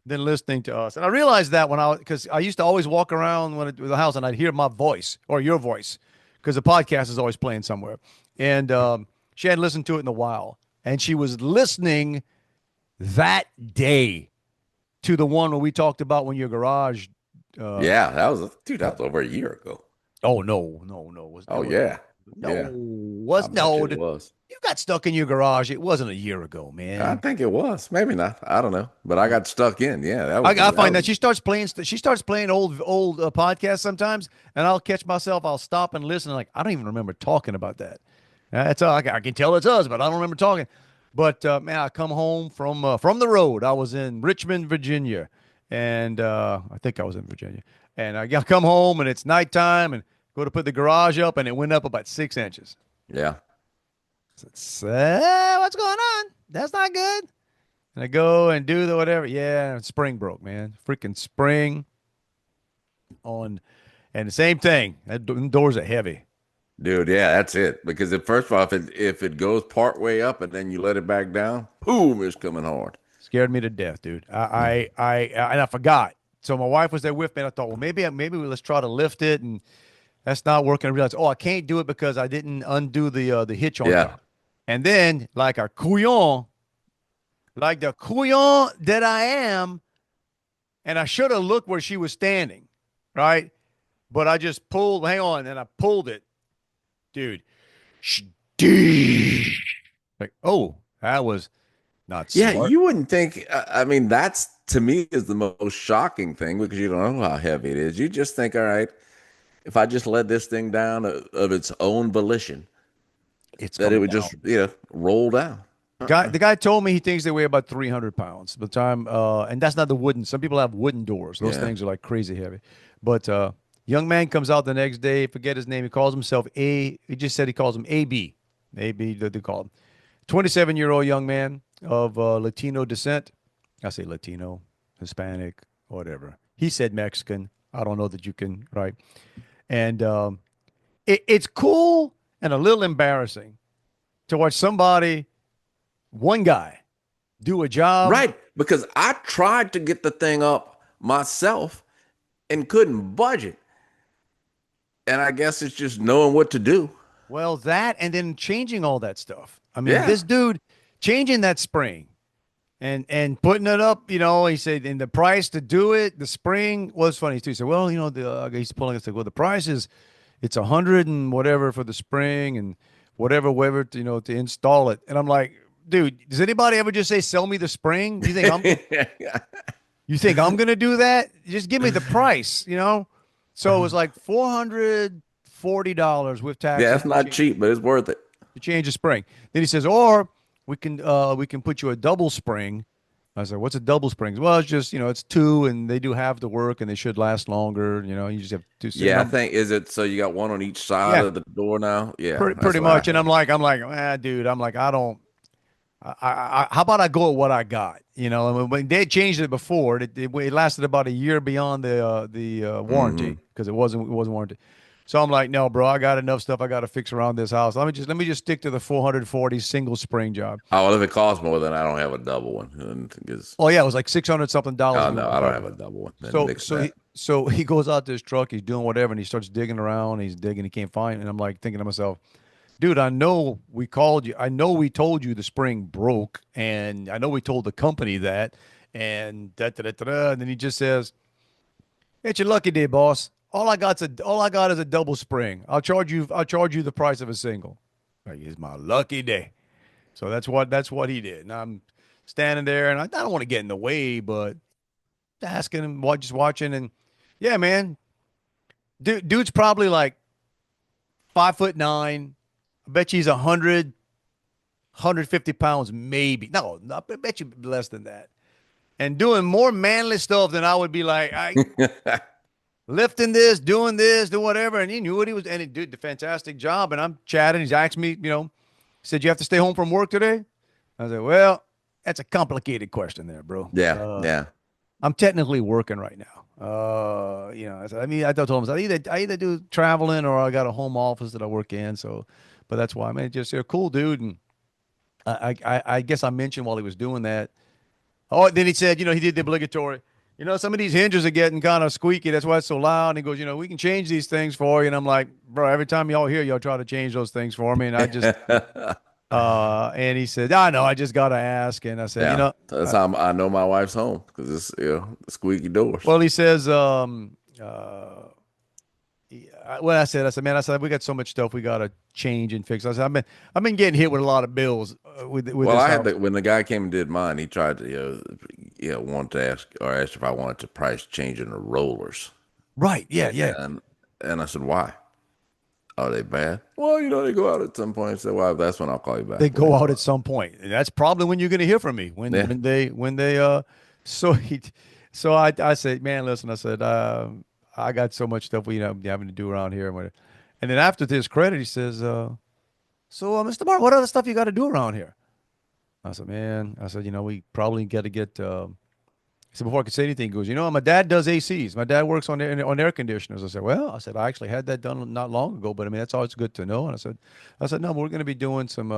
than listening to us. And I realized that because I used to always walk around the house and I'd hear my voice or your voice because the podcast is always playing somewhere. And she hadn't listened to it in a while. And she was listening that day to the one where we talked about when your garage. yeah. That was over a year ago. Oh, no. Oh yeah, No, yeah. I was bet no. you it was. You got stuck in your garage. It wasn't a year ago, I man. think it was. Maybe not. I don't know. But I got stuck in. Yeah, I find that she starts playing old podcasts sometimes, and I'll catch myself. I'll stop and listen. Like I don't even remember talking about that. That's all I can tell it's us, but I don't remember talking. But man, I come home from the road. I was in Richmond, Virginia, and I think I was in Virginia. And I come home, and it's nighttime, and go to put the garage up, and it went up about 6 inches. Yeah. What's going on? That's not good. And I go and do the whatever. Yeah, spring broke, man. Freaking spring on, and the same thing. Them doors are heavy. Dude, yeah, that's it. Because first of all, if it goes part way up and then you let it back down, boom, it's coming hard. Scared me to death, dude. And I forgot. So my wife was there with me, and I thought, well, maybe let's try to lift it, and that's not working. I realized, I can't do it because I didn't undo the hitch on Yeah. top. And then, like the couillon that I am, and I should have looked where she was standing, right? But I just pulled, hang on, and I pulled it. Dude. Like, oh, that was not Yeah, smart. you wouldn't think. I mean, that's to me is the most shocking thing because you don't know how heavy it is. You just think, all right, if I just let this thing down of its own volition, It's that it coming would down. just, roll down. The guy told me he thinks they weigh about 300 pounds. By the time, and that's not the wooden. Some people have wooden doors. Those Yeah. things are like crazy heavy. But young man comes out the next day. Forget his name. He calls himself A. He just said he calls him AB. AB. They call him. 27-year-old young man of Latino descent. I say Latino, Hispanic, whatever. He said Mexican. I don't know that you can, right? And it's cool and a little embarrassing to watch one guy, do a job. Right. Because I tried to get the thing up myself and couldn't budge it. And I guess it's just knowing what to do. Well, that and then changing all that stuff. I mean, Yeah. this dude changing that spring and putting it up, he said, and the price to do it, the spring was funny too. He said, well, he's pulling us, well, the price it's 100 and whatever for the spring and whatever, to install it. And I'm like, dude, does anybody ever just say, sell me the spring? You think I'm going to do that? Just give me the price, So it was like $440 with taxes. Yeah, that's not cheap, but it's worth it. To change the spring. Then he says, or we can put you a double spring. I said, what's a double spring? Well, it's just, it's two and they do half the work and they should last longer. You just have two. Yeah, I think is it so you got one on each side of the door now? Yeah. Pretty much. And I'm like, dude, how about I go with what I got? When they changed it before, it lasted about a year beyond the warranty because it wasn't warranted. So I'm like, no, bro, I got enough stuff I got to fix around this house. Let me just stick to the 440 single spring job. Oh, well, if it costs more, then I don't have a double one. Oh yeah, it was like $600 something. Oh no, I don't have a double one. So he goes out to his truck, he's doing whatever, and he starts digging around. He's digging, he can't find it. And I'm like thinking to myself, dude, I know we called you. I know we told you the spring broke, and I know we told the company that, and da da da da. And then he just says, "It's your lucky day, boss. all I got is a double spring. I'll charge you the price of a single. Like, it's my lucky day. So that's what he did. And I'm standing there, and I don't want to get in the way, but asking him, just watching, and yeah, man, dude's probably like 5'9". I bet you he's 150 pounds, maybe. No, I bet you less than that. And doing more manly stuff than I would be like, lifting this, doing whatever. And he knew what he was, and he did a fantastic job. And I'm chatting. He's asked me, he said, you have to stay home from work today? I said, well, that's a complicated question there, bro. Yeah. I'm technically working right now. I told him, I either do traveling or I got a home office that I work in. So, but that's why, man, just a cool dude. And I guess I mentioned while he was doing that. Oh, then he said, he did the obligatory. Some of these hinges are getting kind of squeaky. That's why it's so loud. And he goes, we can change these things for you. And I'm like, bro, every time y'all try to change those things for me. And I just, and he said, I know, I just got to ask. And I said, that's how I know my wife's home, because it's squeaky doors. Well, he says, I said, man, we got so much stuff we got to change and fix. I said, I've been getting hit with a lot of bills with well, this I house. had when the guy came and did mine, he tried to, want to ask if I wanted to price changing the rollers. Right. Yeah. And I said, why? Are they bad? Well, they go out at some point. So, well, that's when I'll call you back. They go out at some point. And that's probably when you're going to hear from me. When they so I said, man, listen, I said, I got so much stuff we having to do around here. And then after this credit, he says, so Mr. Mark, what other stuff you got to do around here? I said, man, we probably got to get, he said, before I could say anything, he goes, my dad does ACs. My dad works on air conditioners. I said, I actually had that done not long ago, but I mean, that's always good to know. And I said, no, we're going to be doing some,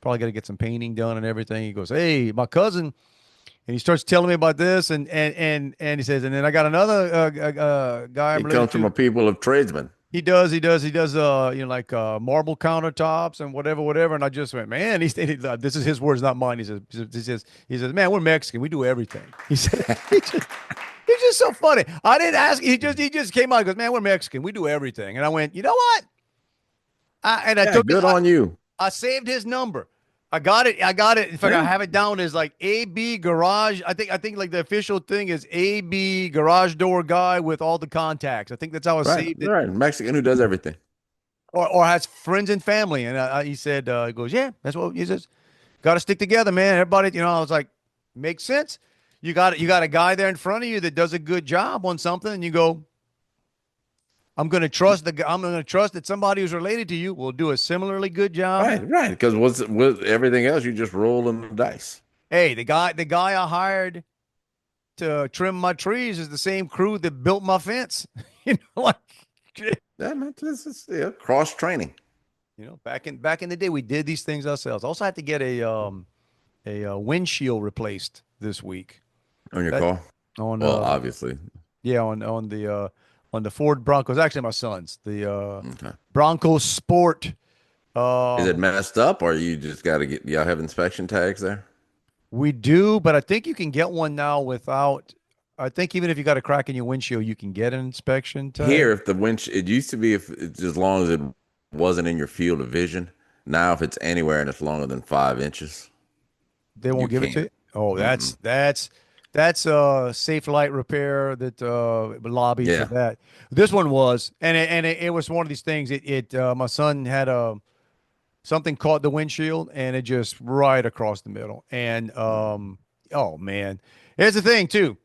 probably got to get some painting done and everything. He goes, hey, my cousin, and he starts telling me about this, and he says, and then I got another guy. He comes from a people of tradesmen. He does, like marble countertops and whatever. And I just went, man, this is his words, not mine. He says, man, we're Mexican. We do everything. He said, he's just so funny. I didn't ask. He just came out and goes, man, we're Mexican. We do everything. And I went, you know what? I took good on you. I saved his number. I got it. In fact, I have it down as like AB Garage. I think like the official thing is AB Garage Door Guy with all the contacts. I think that's how I saved it. Right, Mexican who does everything, or has friends and family. And he said, he goes, yeah, that's what he says. Got to stick together, man. Everybody, I was like, makes sense. You got a guy there in front of you that does a good job on something, and you go, I'm going to trust that somebody who's related to you will do a similarly good job. Right. Because with everything else, you just roll in the dice. Hey, the guy I hired to trim my trees is the same crew that built my fence. This is cross training. Back in the day, we did these things ourselves. Also had to get a windshield replaced this week. On your car? Obviously. Yeah, on the Ford Broncos, actually my son's, the Bronco Sport. Is it messed up, or you just got to y'all have inspection tags there? We do, but I think you can get one now without. I think even if you got a crack in your windshield, you can get an inspection tag. Here, if the it used to be if it's as long as it wasn't in your field of vision. Now, if it's anywhere and it's longer than 5 inches, they won't give it to you. Oh, that's a Safe Light Repair that lobbied for that. This one was, and it was one of these things. My son had something caught the windshield, and it just right across the middle. And oh man, here's the thing too.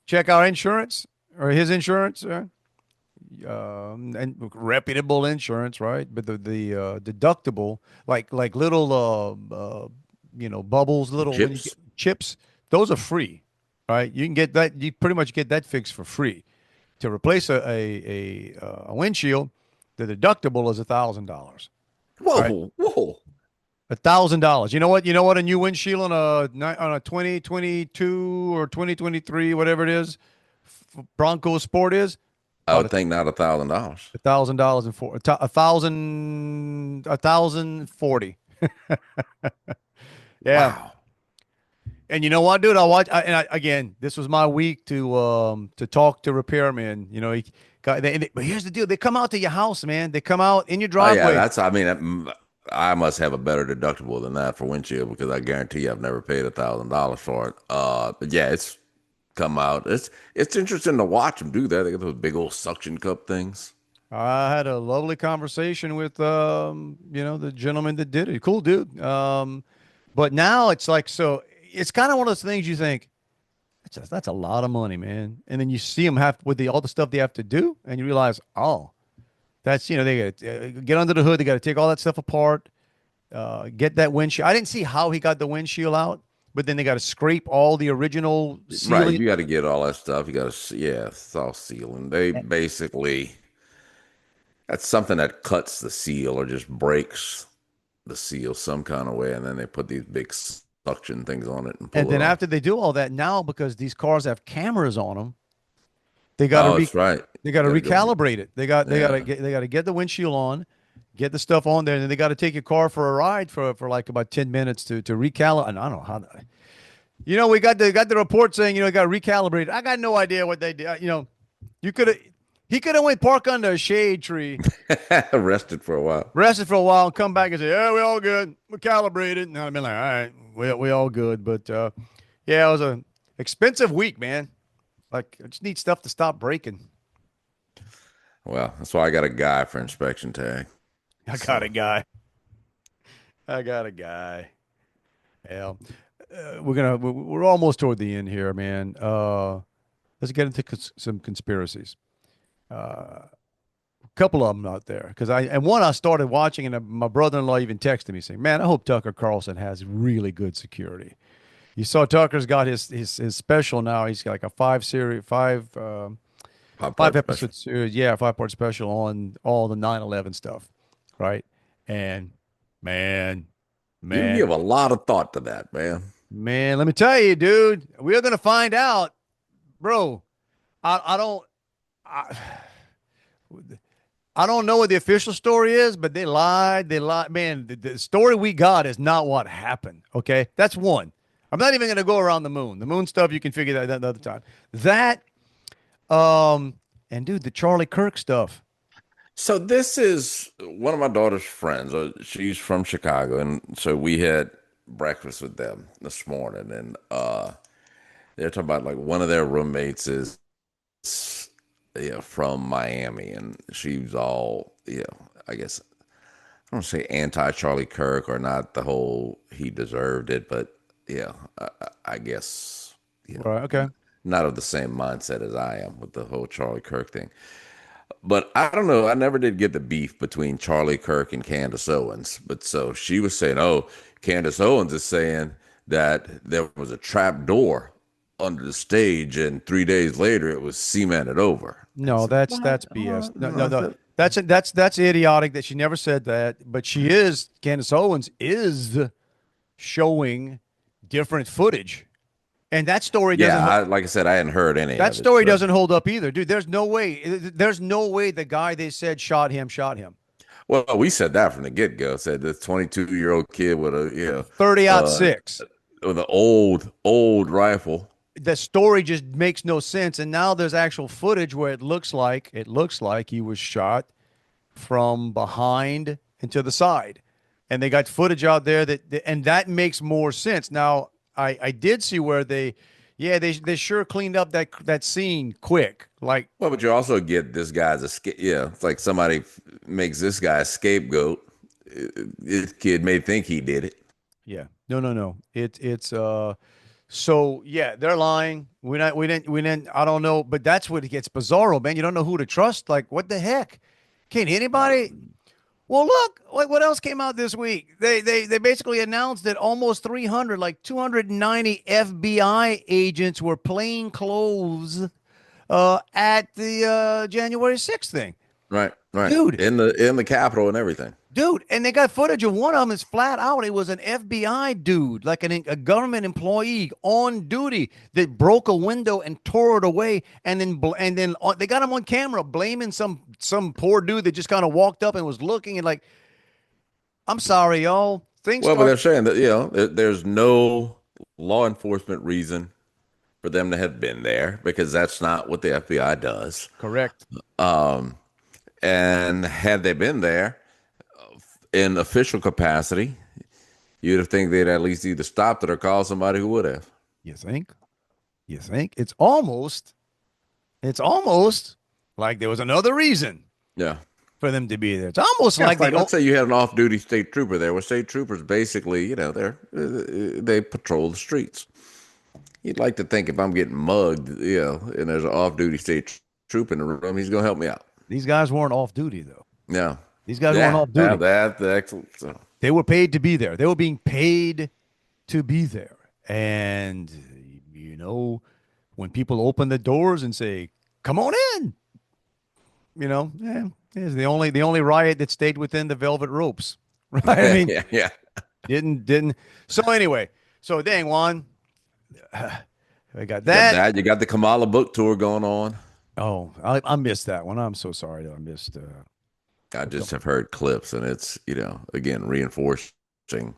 Check our insurance or his insurance, and reputable insurance, right? But the deductible, like little bubbles, little chips, those are free. Right, you can get that. You pretty much get that fixed for free. To replace a windshield, the deductible is $1,000. Whoa, right? Whoa! $1,000. You know what? A new windshield on a 2022 or 2023, whatever it is, Bronco Sport is. I would think not $1,000. $1,000 and $1,040. Yeah. Wow. And you know what, dude? Again, this was my week to talk to repairmen. But here's the deal: they come out to your house, man. They come out in your Oh yeah, driveway. I mean, I must have a better deductible than that for windshield because I guarantee you I've never paid $1,000 for it. But yeah, it's come out. It's interesting to watch them do that. They got those big old suction cup things. I had a lovely conversation with the gentleman that did it. Cool dude. But now it's like so. It's kind of one of those things you think that's a lot of money, man. And then you see them have with all the stuff they have to do, and you realize, oh, that's they got to get under the hood. They got to take all that stuff apart, get that windshield. I didn't see how he got the windshield out, but then they got to scrape all the original Right, sealing. you got to get all that stuff. You got to, yeah, it's all sealing. They basically, that's something that cuts the seal or just breaks the seal some kind of way, and then they put these big suction things on it and And pull it then off. after they do all that, now because these cars have cameras on them, they got to Oh, that's right. they got to You got to go. recalibrate it. Yeah. They got to get the windshield on, get the stuff on there, and then they got to take your car for a ride for like about 10 minutes to recalibrate. And I don't know how. We got the report saying it got recalibrated. I got no idea what they did. You could have he could have went park under a shade tree, Rested for a while. rested for a while, and come back and say, "Yeah, we all good. We calibrated." And I'd been like, "All right, we all good." But yeah, it was a expensive week, man. Like I just need stuff to stop breaking. Well, that's why I got a guy for inspection tag. I got a guy. I got a guy. Yeah. We're almost toward the end here, man. Let's get into some conspiracies. A couple of them out there because one I started watching, and my brother-in-law even texted me saying, "Man, I hope Tucker Carlson has really good security." You saw Tucker's got his special now. He's got like a five Five-part episode special. series, yeah, 5-part special on all the 9/11 stuff, right? And man, You man, give a lot of thought to that, man. man, let me tell you, dude, we're gonna find out, bro. I don't. I, I don't know what the official story is, but they lied. They lied. Man, the story we got is not what happened. Okay. That's one. I'm not even going to go around the moon. The moon stuff, you can figure that another time. That, and dude, the Charlie Kirk stuff. So this is one of my daughter's friends. She's from Chicago, and so we had breakfast with them this morning, and they're talking about like one of their roommates is from Miami, and she's all I guess I don't say anti Charlie Kirk or not the whole he deserved it, but I guess Right. Okay. not of the same mindset as I am with the whole Charlie Kirk thing. But I don't know. I never did get the beef between Charlie Kirk and Candace Owens. But so she was saying, oh, Candace Owens is saying that there was a trap door under the stage, and 3 days later it was cemented over. I No, said, that's what? BS. No, No, no, I no. said, That's idiotic that she never said that. But Candace Owens is showing different footage. And that story yeah, doesn't like I said, I hadn't heard any that of it. story So. doesn't hold up either, dude. There's no way. There's no way the guy they said shot him shot him. Well, we said that from the get-go. Said the 22-year-old kid with a 30 out uh, six. with an old rifle. The story just makes no sense. And now there's actual footage where it looks like he was shot from behind and to the side. And they got footage out there and that makes more sense. Now I did see where they sure cleaned up that scene quick. Like, Well, but you also get this guy's Yeah, it's like somebody makes this guy a scapegoat. This kid may think he did it. yeah, no. It's so yeah, they're lying. We didn't. I don't know, but that's what it gets bizarro, man. You don't know who to trust. Like, what the heck? Can't anybody? Well, look, what else came out this week? They basically announced that almost 300, like 290 FBI agents were plain clothes at the January 6th thing. Right. Dude. In the Capitol and everything. Dude, and they got footage of one of them is flat out. It was an FBI dude, like a government employee on duty that broke a window and tore it away, and then they got him on camera blaming some poor dude that just kind of walked up and was looking and like, I'm sorry, y'all. Well, but they're saying that there's no law enforcement reason for them to have been there because that's not what the FBI does. Correct. And had they been there in official capacity, you'd have think they'd at least either stopped it or called somebody who would have. You think? You think? It's almost like there was another reason Yeah. for them to be there. It's almost Yeah, like it's like they let's say you had an off-duty state trooper there. Well, state troopers basically, they patrol the streets. You'd like to think if I'm getting mugged, and there's an off-duty state trooper in the room, he's gonna help me out. These guys weren't off duty though. Yeah. These guys weren't off duty. That's excellent. So. They were paid to be there. They were being paid to be there. And when people open the doors and say, "Come on in," it's the only riot that stayed within the velvet ropes. Right? I mean, yeah. Didn't. So anyway, dang Juan, I got that. You got the Kamala book tour going on. Oh, I missed that one. I'm so sorry that I missed. I just have heard clips, and it's again reinforcing.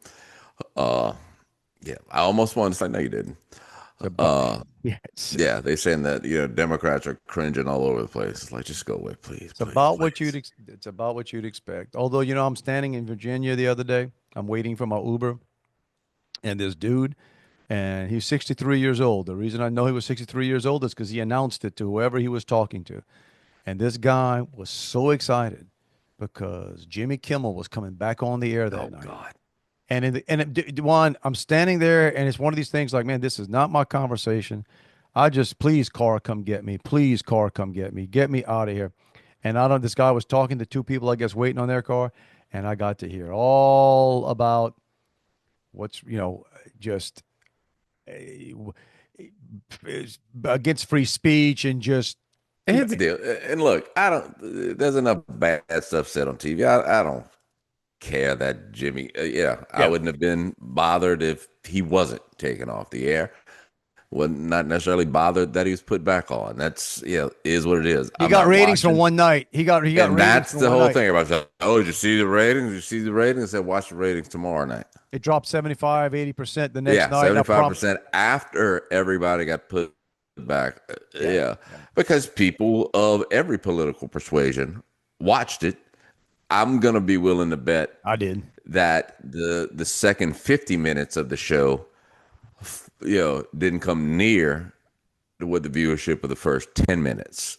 I almost wanted to say no, you didn't. Yeah, they saying that Democrats are cringing all over the place. It's like just go away, please. It's about what you'd expect. Although I'm standing in Virginia the other day. I'm waiting for my Uber, and this dude, and he's 63 years old. The reason I know he was 63 years old is because he announced it to whoever he was talking to, and this guy was so excited because Jimmy Kimmel was coming back on the air that night. Oh God. Juan, I'm standing there, and it's one of these things like, man, this is not my conversation. Please, car, come get me. Please, car, come get me. Get me out of here. And this guy was talking to two people, I guess, waiting on their car, and I got to hear all about what's, just against free speech and just. And here's the deal. And look, there's enough bad stuff said on TV. I don't care that Jimmy, I wouldn't have been bothered if he wasn't taken off the air. Wasn't not necessarily bothered that he was put back on. That's is what it is. He got ratings from one night. He got and ratings that's from the one whole night. thing about that. Oh, did you see the ratings? Did you see the ratings? I said watch the ratings tomorrow night. It dropped 75, 80% the next night. 75% after everybody got put back. Because people of every political persuasion watched it. I'm gonna be willing to bet I did that the second 50 minutes of the show, didn't come near to what the viewership of the first 10 minutes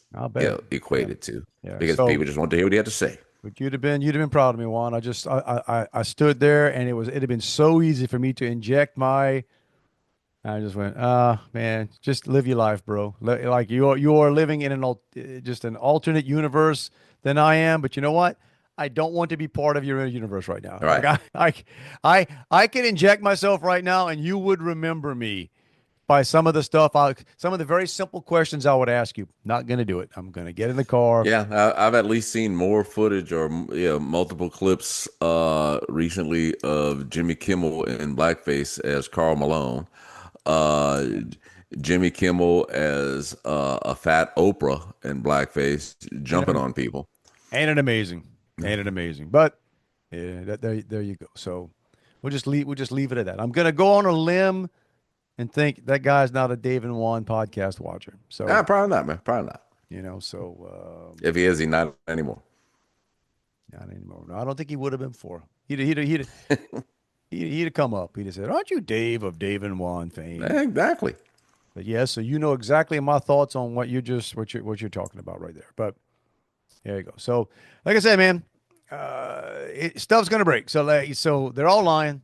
equated to. Yeah. Because people just want to hear what he had to say. But you'd have been proud of me, Juan. I stood there, and it had been so easy for me to inject I just went, man, just live your life, bro. Like you are living in an alternate universe than I am. But you know what? I don't want to be part of your universe right now. Right. Like I can inject myself right now, and you would remember me by some of the stuff, some of the very simple questions I would ask you. Not going to do it. I'm going to get in the car. Yeah, I've at least seen more footage or multiple clips recently of Jimmy Kimmel in blackface as Karl Malone, Jimmy Kimmel as a fat Oprah in blackface jumping on people. Ain't it amazing? But there you go. So we'll just leave it at that. I'm gonna go on a limb and think that guy's not a Dave and Juan podcast watcher. So probably not, man. Probably not. So if he is, he's not anymore. Not anymore. No, I don't think he would have been for. He'd have come up. He'd have said, "Aren't you Dave of Dave and Juan fame?" Exactly. But yes, so you know exactly my thoughts on what you're talking about right there. But there you go. So, like I said, man, stuff's gonna break. So they're all lying.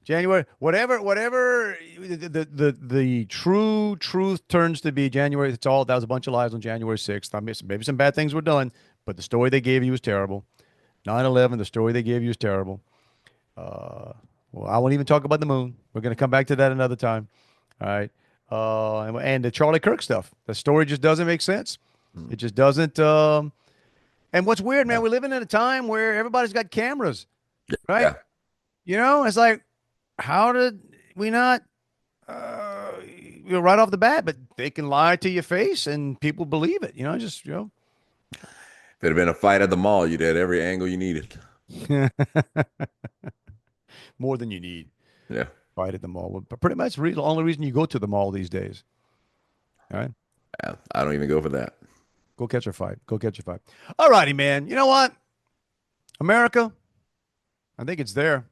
January, whatever the true truth turns to be, January. That was a bunch of lies on January 6th. Maybe some bad things were done, but the story they gave you was terrible. 9/11, the story they gave you is terrible. Well, I won't even talk about the moon. We're gonna come back to that another time. All right. And the Charlie Kirk stuff. The story just doesn't make sense. It just doesn't. And what's weird, man, we're living in a time where everybody's got cameras, right? Yeah. It's like, how did we not, right off the bat, but they can lie to your face and people believe it, If it had been a fight at the mall, you'd had every angle you needed. More than you need. Yeah. Fight at the mall. But pretty much the only reason you go to the mall these days. All right. Yeah, I don't even go for that. Go catch a fight. Go catch a fight. All righty, man. You know what? America, I think it's there.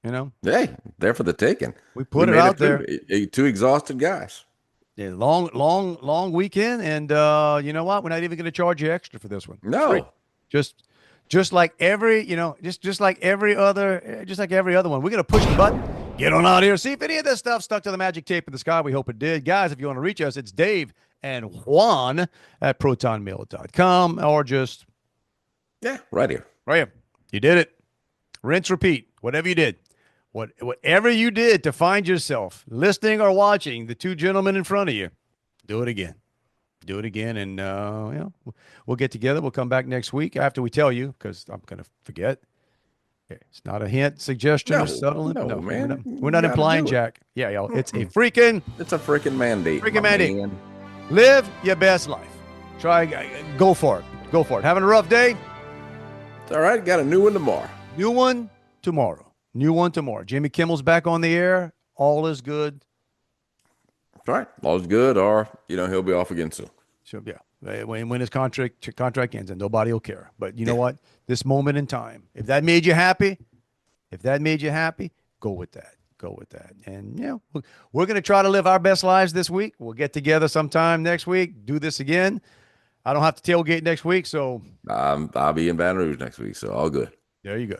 You know? Hey, there for the taking. We put it made out through. there. Two exhausted guys. Yeah, long weekend. And you know what? We're not even going to charge you extra for this one. No. Free. Just like every, just like every other one. We're going to push the button. Get on out here. See if any of this stuff stuck to the magic tape in the sky. We hope it did. Guys, if you want to reach us, it's Dave and Juan at protonmail.com or just. Yeah, right here. Right here. You did it. Rinse, repeat. Whatever you did. Whatever you did to find yourself listening or watching the two gentlemen in front of you, do it again. Do it again. And, we'll get together. We'll come back next week after we tell you, because I'm going to forget. It's not a hint, suggestion, or subtle. No, man. We're not implying, Jack. Yeah, y'all. It's a freaking mandate. Freaking mandate. Man. Live your best life. Try. Go for it. Go for it. Having a rough day? It's all right. Got a new one tomorrow. New one tomorrow. Jimmy Kimmel's back on the air. All is good. All right. All is good, or, he'll be off again soon. So, yeah. When his contract ends, and nobody will care. But you know what? This moment in time, if that made you happy, go with that. And, we're going to try to live our best lives this week. We'll get together sometime next week, do this again. I don't have to tailgate next week, so. I'll be in Baton Rouge next week, so all good. There you go.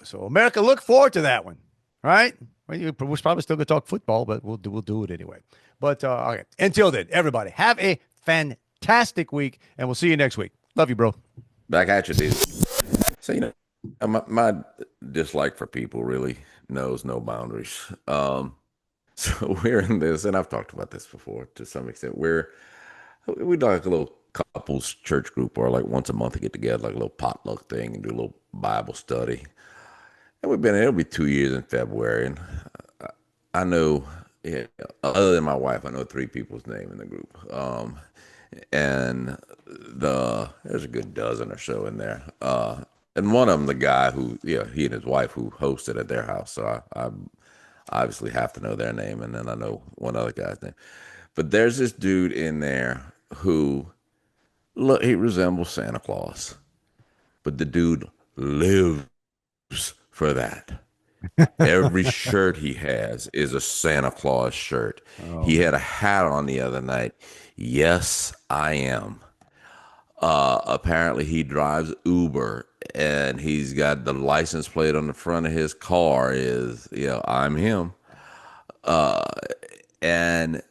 So, America, look forward to that one. All right? We're probably still going to talk football, but we'll do it anyway. But, okay. Until then, everybody, have a fantastic week, and we'll see you next week. Love you, bro. Back at you, dude. So, my dislike for people really knows no boundaries. So we're in this, and I've talked about this before to some extent. We do like a little couples church group, or like once a month to get together, like a little potluck thing, and do a little Bible study. And it'll be 2 years in February, and I know, other than my wife, I know 3 people's name in the group. And there's a good dozen or so in there. And one of them, the guy who, he and his wife who hosted at their house. So I obviously have to know their name, and then I know one other guy's name. But there's this dude in there who, look, he resembles Santa Claus, but the dude lives for that. Every shirt he has is a Santa Claus shirt. Oh. He had a hat on the other night. Yes, I am. Apparently he drives Uber, and he's got the license plate on the front of his car is, I'm him. And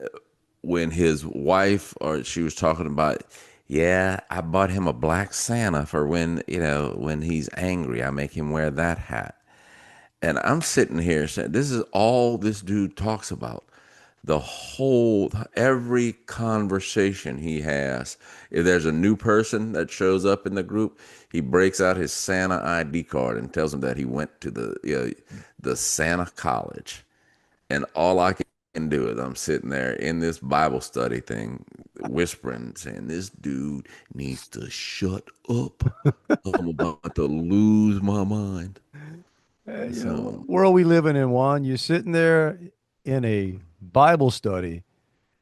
when his wife, or she was talking about, I bought him a black Santa for when he's angry, I make him wear that hat. And I'm sitting here saying, this is all this dude talks about. Every conversation he has, if there's a new person that shows up in the group, he breaks out his Santa ID card and tells them that he went to the Santa college. And all I can do is I'm sitting there in this Bible study thing, whispering, saying, this dude needs to shut up. I'm about to lose my mind. What world we living in, Juan? You're sitting there in a Bible study,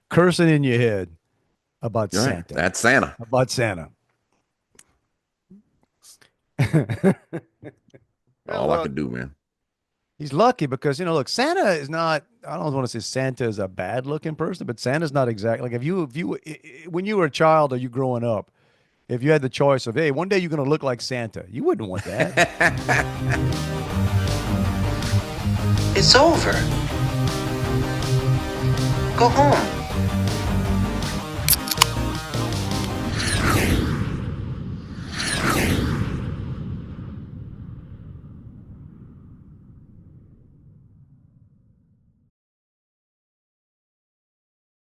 cursing in your head about Santa. Right. That's Santa. About Santa. All I could do, man. He's lucky because, look, Santa is not, I don't want to say Santa is a bad looking person, but Santa's not exactly like when you were a child or you growing up, if you had the choice of, hey, one day you're going to look like Santa, you wouldn't want that. It's over. Go home.